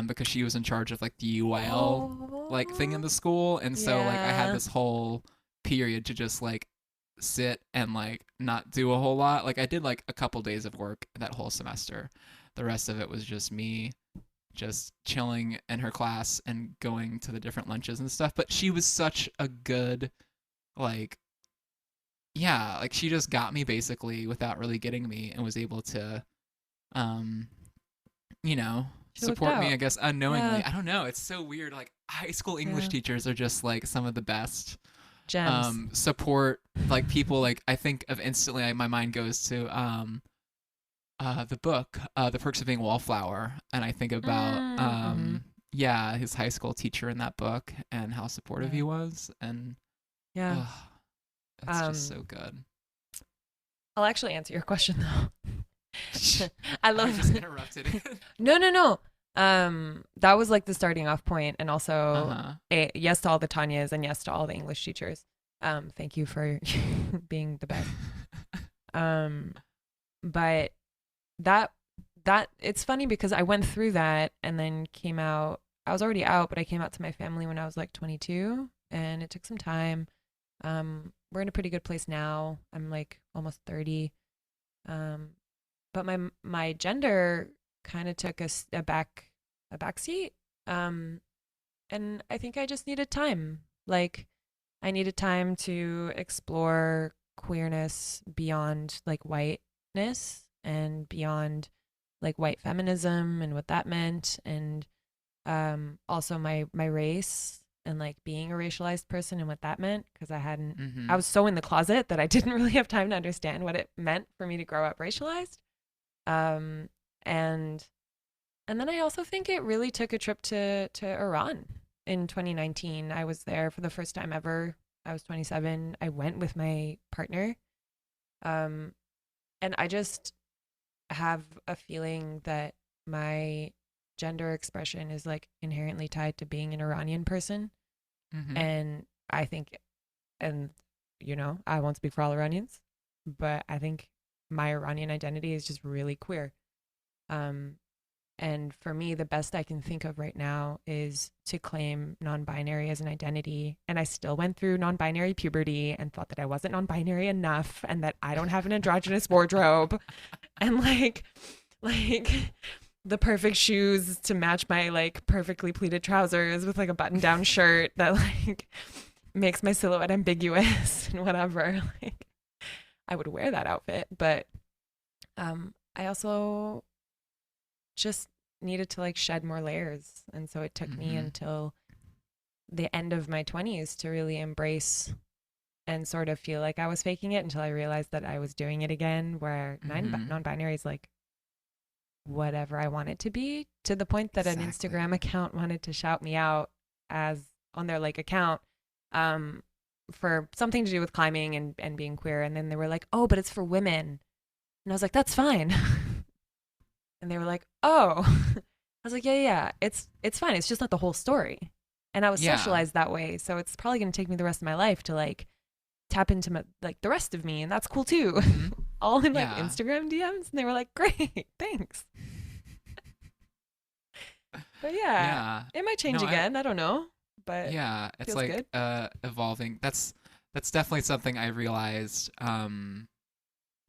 because she was in charge of like the UIL like thing in Oh, the school, and so like I had yeah. this whole period to just like sit and like not do a whole lot. Like I did like a couple days of work that whole semester. The rest of it was just me just chilling in her class and going to the different lunches and stuff. But she was such a good, like, yeah, like she just got me basically without really getting me, and was able to, um, you know, She looked support me, out. I guess, Yeah, unknowingly. I don't know. It's so weird. Like, high school English yeah. teachers are just like some of the best. Gems. Support like people, like I think of instantly, my mind goes to the book, The Perks of Being a Wallflower, and I think about Mm-hmm. yeah, his high school teacher in that book and how supportive he Yeah. was, and Yeah. oh, it's just Um, so good. I'll actually answer your question though. I I love just interrupted it. No, no, no. That was like the starting off point, and Uh also huh. yes to all the Tanyas and yes to all the English teachers. Thank you for being the best. Um, but that it's funny because I went through that and then came out. I was already out, but I came out to my family when I was like 22, and it took some time. We're in a pretty good place now. I'm like almost 30. Um, but my gender kind of took a back seat. Um, and I think I just needed time. Like I needed time to explore queerness beyond like whiteness and beyond like white feminism and what that meant, and also my race and like being a racialized person and what that meant, because I Mm-hmm. was so in the closet that I didn't really have time to understand what it meant for me to grow up racialized. um and and then I also think it really took a trip to Iran in 2019. I was there for the first time ever. I was 27. I went with my partner. Um, and I just have a feeling that my gender expression is like inherently tied to being an Iranian person. Mm-hmm. And I think, and I won't speak for all Iranians, but I think my Iranian identity is just really queer. Um, and for me, the best I can think of right now is to claim non binary as an identity. And I still went through non binary puberty and thought that I wasn't non binary enough and that I don't have an androgynous wardrobe. And like the perfect shoes to match my like perfectly pleated trousers with like a button down shirt that like makes my silhouette ambiguous and whatever. Like I would wear that outfit, but I also just needed to like shed more layers. And so it took me Mm-hmm. until the end of my 20s to really embrace and sort of feel like I was faking it until I realized that I was doing it again, where Mm-hmm. non-binary is like whatever I want it to be, to the point that an Exactly. Instagram account wanted to shout me out as on their like account um for something to do with climbing and being queer, and then they were like, "Oh, but it's for women." And I was like, "That's fine." And they were like, "Oh." I was like, "Yeah, yeah, it's fine. It's just not the whole story." And I was Yeah. socialized that way, so it's probably going to take me the rest of my life to like tap into like the rest of me, and that's cool too. Mm-hmm. All in like Yeah. Instagram DMs, and they were like, "Great, thanks." But yeah, Yeah. it might change No, I again. I don't know, but yeah, it's feels like good. evolving. That's definitely something I realized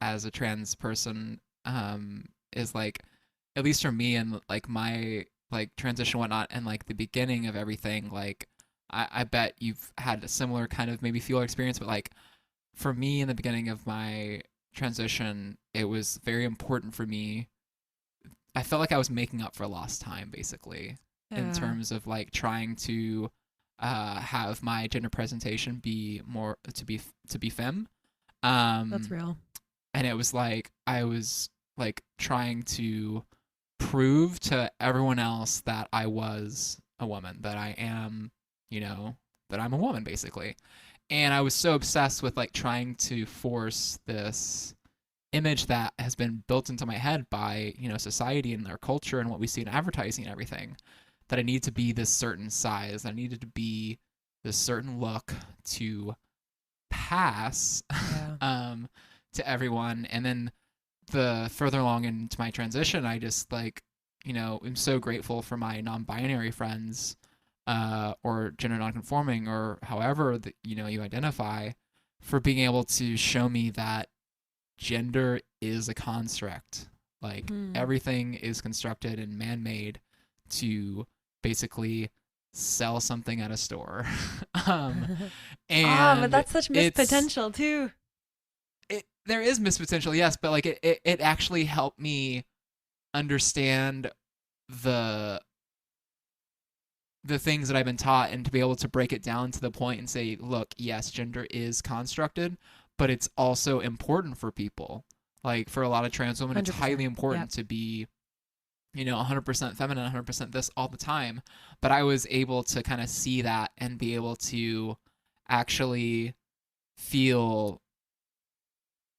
as a trans person is like, at least for me and like my like transition and whatnot and like the beginning of everything, like I bet you've had a similar kind of maybe feel or experience, but like for me in the beginning of my transition, it was very important for me. I felt like I was making up for lost time basically in Yeah, terms of like trying to have my gender presentation be more to be femme. that's Um, real. and it was like I was like trying to prove to everyone else that I was a woman, that I am, you know, that I'm a woman basically. And I was so obsessed with like trying to force this image that has been built into my head by, society and our culture and what we see in advertising and everything, that I need to be this certain size. I needed to be this certain look to pass Yeah. um, to everyone. And then the further along into my transition, I just like, I'm so grateful for my non-binary friends or gender non-conforming or however that you identify, for being able to show me that gender is a construct. Like Hmm. everything is constructed and man-made to basically sell something at a store. um, Ah, but and that's such missed it's potential too. there is missed potential, yes, but like it actually helped me understand the the things that I've been taught and to be able to break it down to the point and say, look, yes, gender is constructed, but it's also important for people. Like for a lot of trans women, it's highly 100%. Yep. important to be, 100% feminine, 100% this all the time. But I was able to kind of see that and be able to actually feel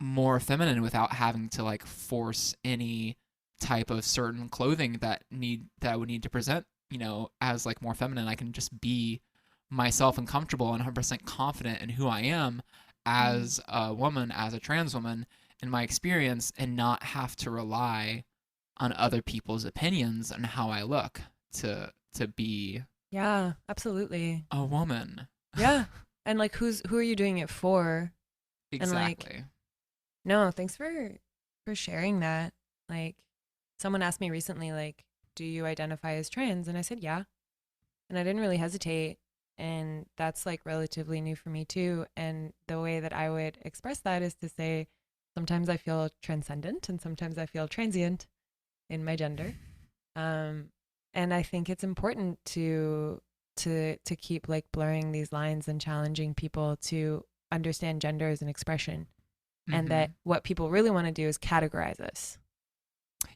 more feminine without having to like force any type of certain clothing that would need to present, as like more feminine. I can just be myself and comfortable and 100% confident in who I am Mm. as a woman, as a trans woman in my experience, and not have to rely on other people's opinions on how I look to be Yeah, absolutely. a woman. Yeah. And like who are you doing it for? And like Exactly. no, thanks for sharing that. Like someone asked me recently like, "Do you identify as trans?" And I said, "Yeah." And I didn't really hesitate, and that's like relatively new for me too. And the way that I would express that is to say sometimes I feel transcendent and sometimes I feel transient in my gender. Um, and I think it's important to keep like blurring these lines and challenging people to understand gender as an expression, and that Mm-hmm. what people really want to do is categorize us.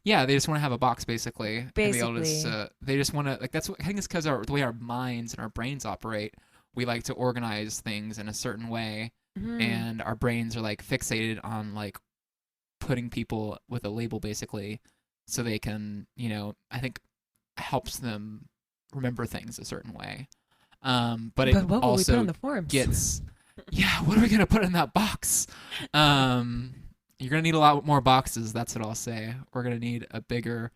Yeah, they just want to have a box basically and be able to just, Basically. they just want to like that's what I think it's because the way our minds and our brains operate, we like to organize things in a certain way, Hmm. and our brains are like fixated on like putting people with a label basically so they can, I think helps them remember things a certain way. But it what will we put also on the forms? gets, yeah, what are we going to put in that box? You're going to need a lot more boxes. That's what I'll say. We're going to need a bigger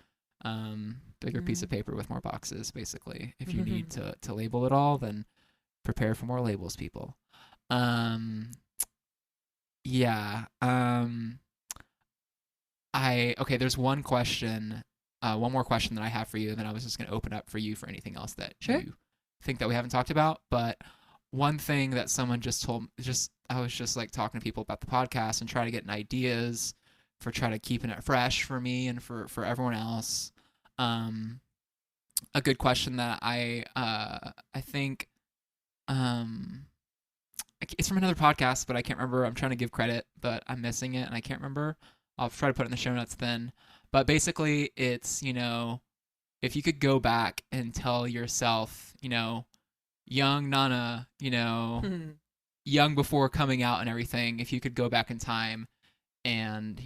piece of paper with more boxes, basically. If you need to label it all, then prepare for more labels, people. Yeah. There's one more question that I have for you, and then I was just going to open up for you for anything else that you think that we haven't talked about. But one thing that someone just told me, I was just like talking to people about the podcast and trying to get ideas for trying to keeping it fresh for me and for everyone else. A good question that I think it's from another podcast, but I can't remember. I'm trying to give credit, but I'm missing it and I can't remember. I'll try to put it in the show notes then. But basically, it's, if you could go back and tell yourself, young Nana, young before coming out and everything, if you could go back in time and,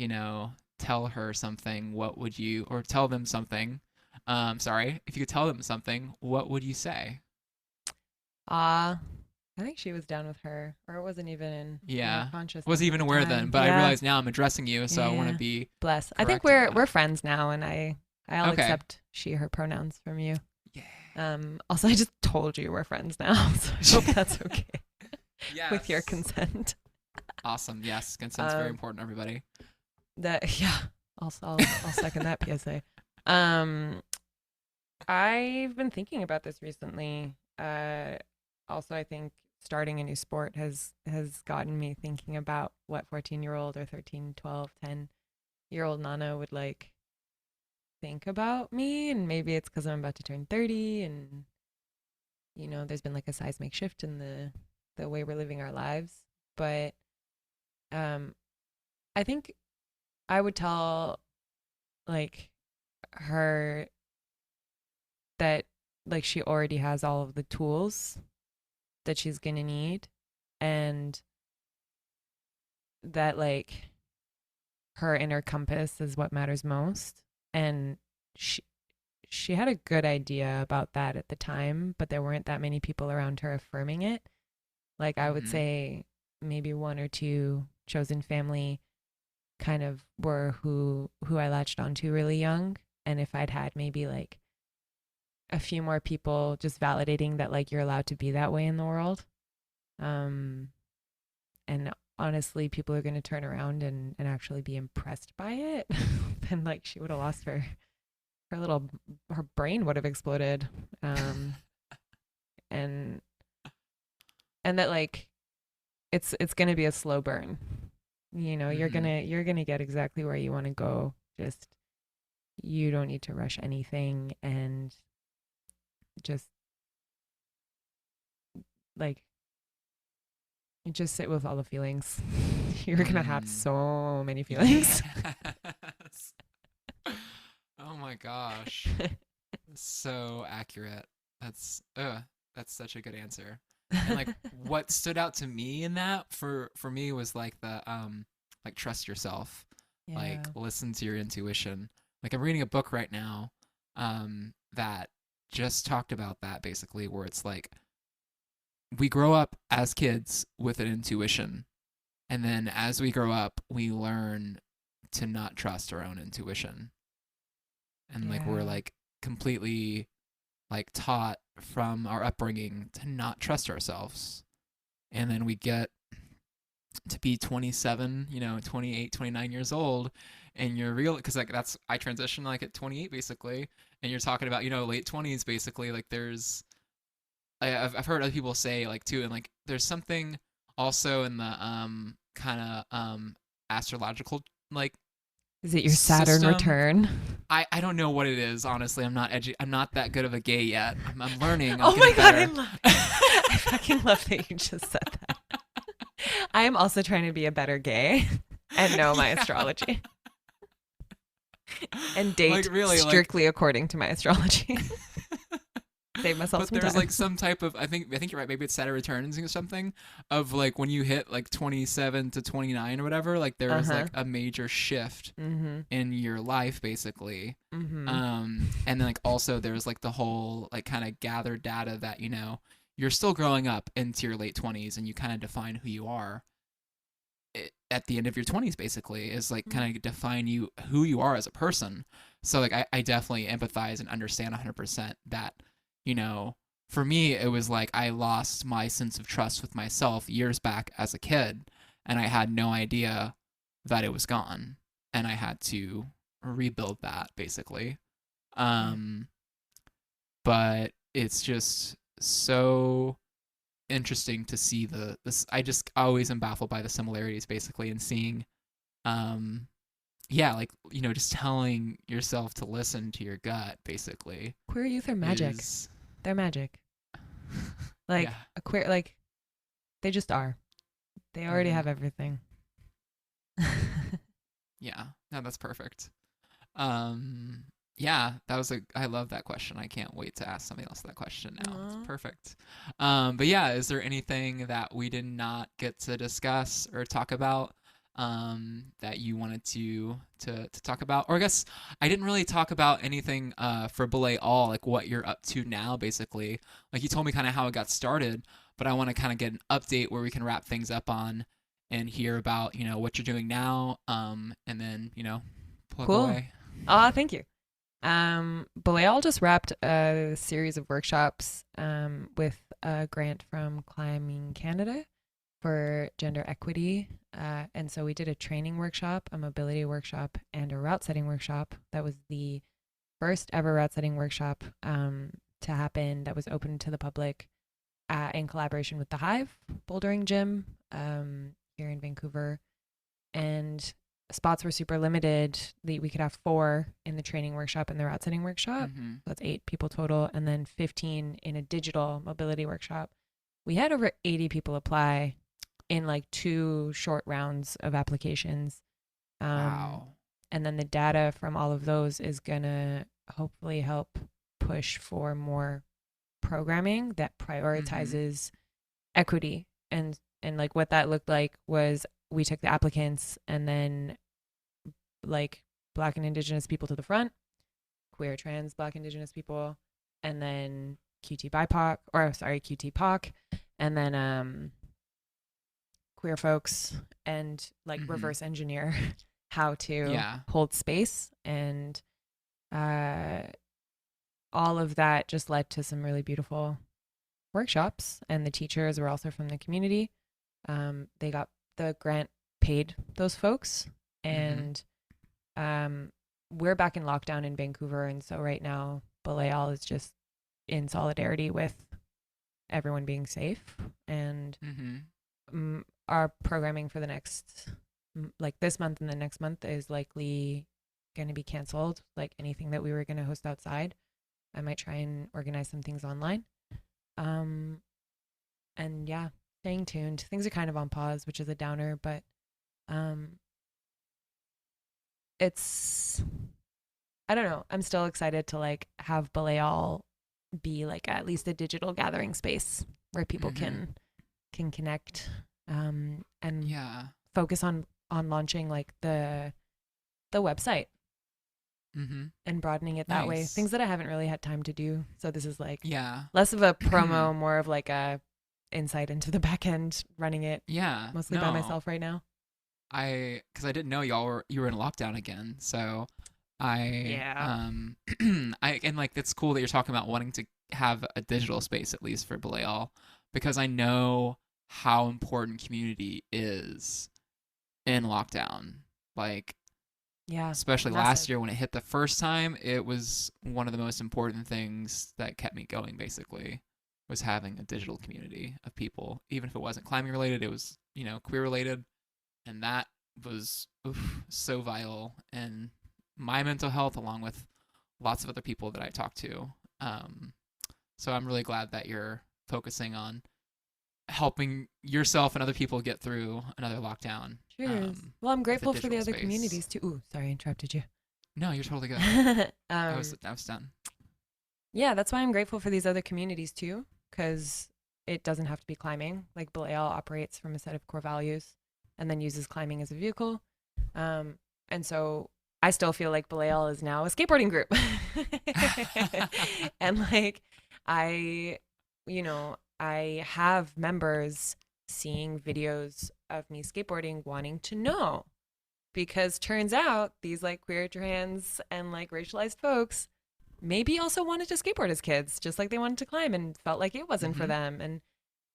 tell her something, what would you, or tell them something, if you could tell them something, what would you say? I think she was down with her, or it wasn't even in her consciousness. Wasn't even aware then, but I realize now I'm addressing you, so I want to be bless. I think we're friends now, and I'll accept she, her pronouns from you. Yeah. Also, I just told you we're friends now, so I hope that's okay. Yes. With your consent. Awesome. Yes, consent's very important, everybody. I'll second that PSA. I've been thinking about this recently. Also, I think starting a new sport has gotten me thinking about what 14-year-old or 13, 12, 10-year-old Nana would like think about me. And maybe it's because I'm about to turn 30 and, there's been like a seismic shift in the way we're living our lives. But I think I would tell like her that like she already has all of the tools that she's gonna need, and that like her inner compass is what matters most. And she had a good idea about that at the time, but there weren't that many people around her affirming it. Like I would say maybe one or two chosen family kind of were who I latched onto really young. And if I'd had maybe like a few more people just validating that like you're allowed to be that way in the world, and honestly people are going to turn around and actually be impressed by it, then like she would have lost her brain would have exploded. And that like it's going to be a slow burn, you're going to get exactly where you want to go. Just you don't need to rush anything, and just like just sit with all the feelings. You're gonna have so many feelings. Yes. Oh my gosh. So accurate. That's such a good answer. And like what stood out to me in that for me was like the like trust yourself. Yeah. Like listen to your intuition. Like I'm reading a book right now that just talked about that basically, where it's like we grow up as kids with an intuition, and then as we grow up we learn to not trust our own intuition, and like we're like completely like taught from our upbringing to not trust ourselves, and then we get to be 27, 28, 29 years old, and you're real, because like that's I transitioned like at 28 basically, and you're talking about late 20s basically. Like there's I've heard other people say like too, and like there's something also in the kind of astrological like is it your Saturn system. Return? I don't know what it is, honestly. I'm not that good of a gay yet. I'm learning. Oh my god, I fucking love that you just said that. I am also trying to be a better gay and know my astrology. And date like, really, strictly like, according to my astrology. Save myself But some there's time. like some type of I think you're right. Maybe it's Saturn returns or something of like when you hit like 27 to 29 or whatever. Like there is Uh-huh. like a major shift Mm-hmm. in your life basically. Mm-hmm. And then like also there's like the whole like kind of gathered data that you're still growing up into your late 20s and you kind of define who you are at the end of your 20s basically is like kind of define who you are as a person. So like I definitely empathize and understand 100% that you know for me it was like I lost my sense of trust with myself years back as a kid and I had no idea that it was gone and I had to rebuild that basically. Yeah. um but it's just so interesting to see this. I just always am baffled by the similarities basically and seeing um yeah, like just telling yourself to listen to your gut basically Queer youth are magic. is They're magic. yeah. Like a queer, like they just are. They already Mhm. have everything. Yeah, no, that's perfect. um yeah, that was a I love that question. I can't wait to ask somebody else that question now. It's Aw. perfect. But yeah, is there anything that we did not get to discuss or talk about that you wanted to talk about? Or I guess I didn't really talk about anything for Belay All, like what you're up to now basically. Like you told me kind of how it got started, but I want to kind of get an update where we can wrap things up on and hear about what you're doing now, and then plug Cool. away. Oh, thank you. Belay All just wrapped a series of workshops with a grant from Climbing Canada for gender equity. And so we did a training workshop, a mobility workshop, and a route setting workshop. That was the first ever route setting workshop to happen that was open to the public in collaboration with the Hive Bouldering Gym here in Vancouver. And spots were super limited. We could have 4 in the training workshop and the route setting workshop. Mm-hmm. So that's 8 people total, and then 15 in a digital mobility workshop. We had over 80 people apply in like 2 short rounds of applications. Wow. And then the data from all of those is gonna hopefully help push for more programming that prioritizes equity. And like what that looked like was we took the applicants and then like Black and Indigenous people to the front, queer, trans, Black, Indigenous people, and then QT BIPOC, or sorry, QT POC, and then queer folks, and like reverse engineer how to Yeah. hold space. And all of that just led to some really beautiful workshops. And the teachers were also from the community. They got the grant paid those folks. And we're back in lockdown in Vancouver. And so right now, Belay All is just in solidarity with everyone being safe. And our programming for the next, like this month and the next month, is likely going to be canceled. Like anything that we were going to host outside, I might try and organize some things online. And yeah, staying tuned. Things are kind of on pause, which is a downer, but it's, I don't know. I'm still excited to like have Belay All be like at least a digital gathering space where people can connect and Yeah. focus on launching like the website and broadening it that way. Nice. Things that I haven't really had time to do. So this is like Yeah. less of a promo, more of like a insight into the back end, running it Yeah. mostly by myself right now. Because I didn't know you were in lockdown again, so Yeah. and like it's cool that you're talking about wanting to have a digital space at least for Belay All, because I know how important community is in lockdown. Like Yeah. especially Massive. last year when it hit the first time, it was one of the most important things that kept me going basically, was having a digital community of people. Even if it wasn't climbing related, it was queer related, and that was so vital in my mental health along with lots of other people that I talk to. So I'm really glad that you're focusing on helping yourself and other people get through another lockdown. Cheers. Well, I'm grateful for the digital other space. communities too. Ooh, sorry, I interrupted you. No, you're totally good. I um, was done. Yeah, that's why I'm grateful for these other communities too, because it doesn't have to be climbing. Like Belay All operates from a set of core values and then uses climbing as a vehicle. And so I still feel like Belay All is now a skateboarding group. And like I, I have members seeing videos of me skateboarding wanting to know, because turns out these like queer, trans, and like racialized folks maybe also wanted to skateboard as kids, just like they wanted to climb and felt like it wasn't for them. And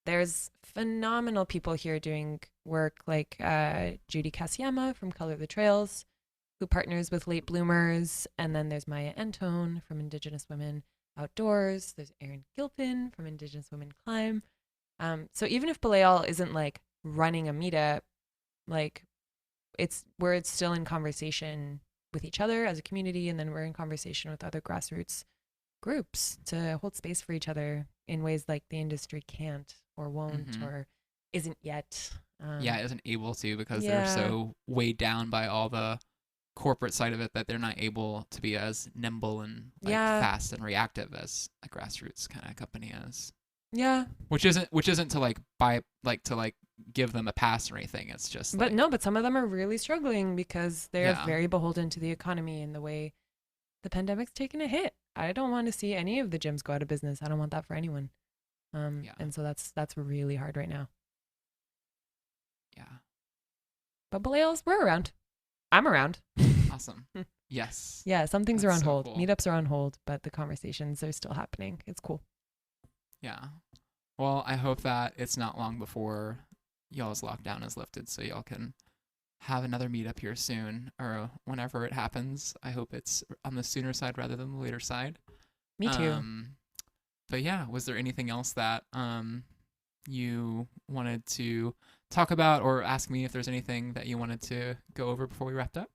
there's phenomenal people here doing work like Judy Kasiyama from Color the Trails, who partners with late bloomers. And then there's Maya Antone from Indigenous Women Outdoors. There's Erin Gilpin from Indigenous Women Climb. So even if Belay All isn't like running a meetup, like we're still in conversation with each other as a community, and then we're in conversation with other grassroots groups to hold space for each other in ways like the industry can't or won't or isn't yet. Isn't able to, because they're so weighed down by all the corporate side of it that they're not able to be as nimble and like fast and reactive as a grassroots kind of company is. Yeah. Which isn't to like give them a pass or anything. It's just but some of them are really struggling because they're very beholden to the economy and the way the pandemic's taken a hit. I don't want to see any of the gyms go out of business. I don't want that for anyone. And so that's really hard right now. Yeah. But Belay Alls, we're around. I'm around. Awesome. Yes. Yeah, some things are on hold. Cool. Meetups are on hold, but the conversations are still happening. It's cool. Yeah. Well, I hope that it's not long before y'all's lockdown is lifted so y'all can have another meetup here soon, or whenever it happens. I hope it's on the sooner side rather than the later side. Me too. But yeah, was there anything else that you wanted to talk about, or ask me if there's anything that you wanted to go over before we wrapped up?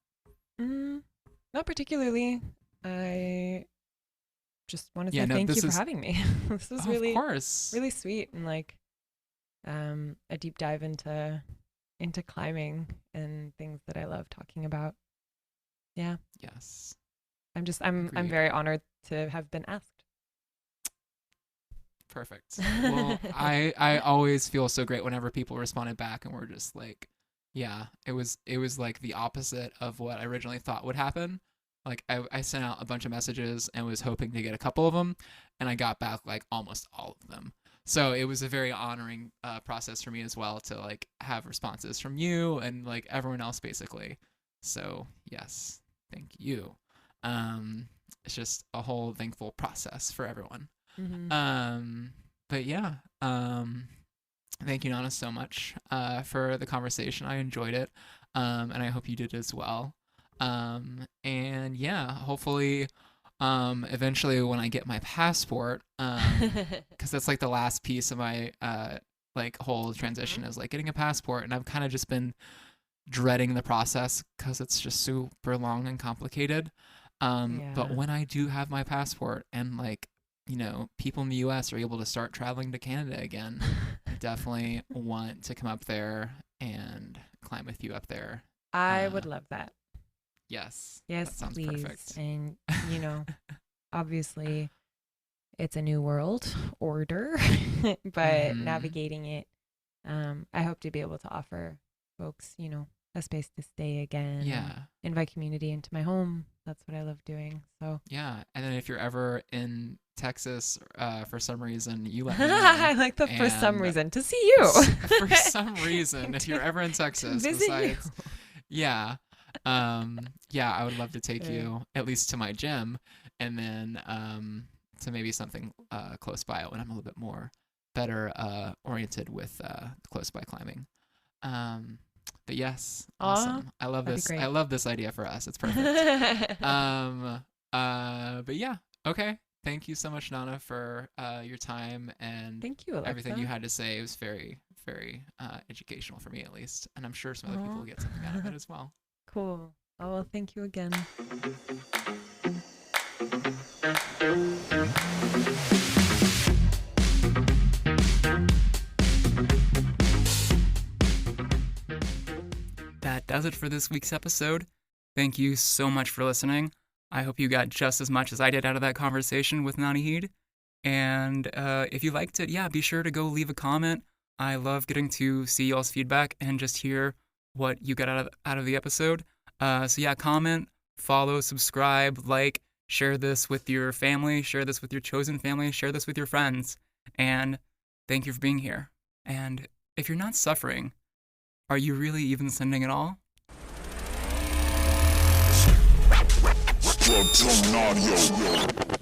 Not particularly. I just want to say thank you for having me. This was really, of course, really sweet, and like a deep dive into climbing and things that I love talking about. Yeah. Yes. I'm very honored to have been asked. Perfect. Well, I always feel so great whenever people responded back and were just like, yeah, it was like the opposite of what I originally thought would happen. Like I sent out a bunch of messages and was hoping to get a couple of them, and I got back like almost all of them. So it was a very honoring process for me as well to like have responses from you and like everyone else basically. So yes, thank you. It's just a whole thankful process for everyone. But yeah, thank you, Nana, so much for the conversation. I enjoyed it, and I hope you did as well. And yeah, hopefully eventually when I get my passport, because that's like the last piece of my like whole transition is like getting a passport, and I've kind of just been dreading the process because it's just super long and complicated. But when I do have my passport and like, you know, people in the US are able to start traveling to Canada again, I definitely want to come up there and climb with you up there. I would love that. Yes. Yes, that sounds please. Perfect. And, you know, obviously it's a new world order, but navigating it, I hope to be able to offer folks, you know, a space to stay again. Yeah. Invite community into my home. That's what I love doing. So yeah. And then if you're ever in Texas for some reason, you let me know. I like the for some reason to see you. For some reason, if you're ever in Texas, visit besides, you. Yeah. I would love to take you at least to my gym, and then to maybe something close by when I'm a little bit more better oriented with close by climbing. But yes, awesome. I love this. I love this idea for us. It's perfect. But yeah, okay. Thank you so much, Nana, for your time and thank you, Alexa. Everything you had to say. It was very, very educational for me, at least, and I'm sure some other people will get something out of it as well. Cool. Oh, well, thank you again. That does it for this week's episode. Thank you so much for listening. I hope you got just as much as I did out of that conversation with Anaheed. And if you liked it, yeah, be sure to go leave a comment. I love getting to see y'all's feedback and just hear what you got out of the episode. So yeah, comment, follow, subscribe, like, share this with your family, share this with your chosen family, share this with your friends. And thank you for being here. And if you're not suffering, are you really even sending it all? Drug Tone Audio.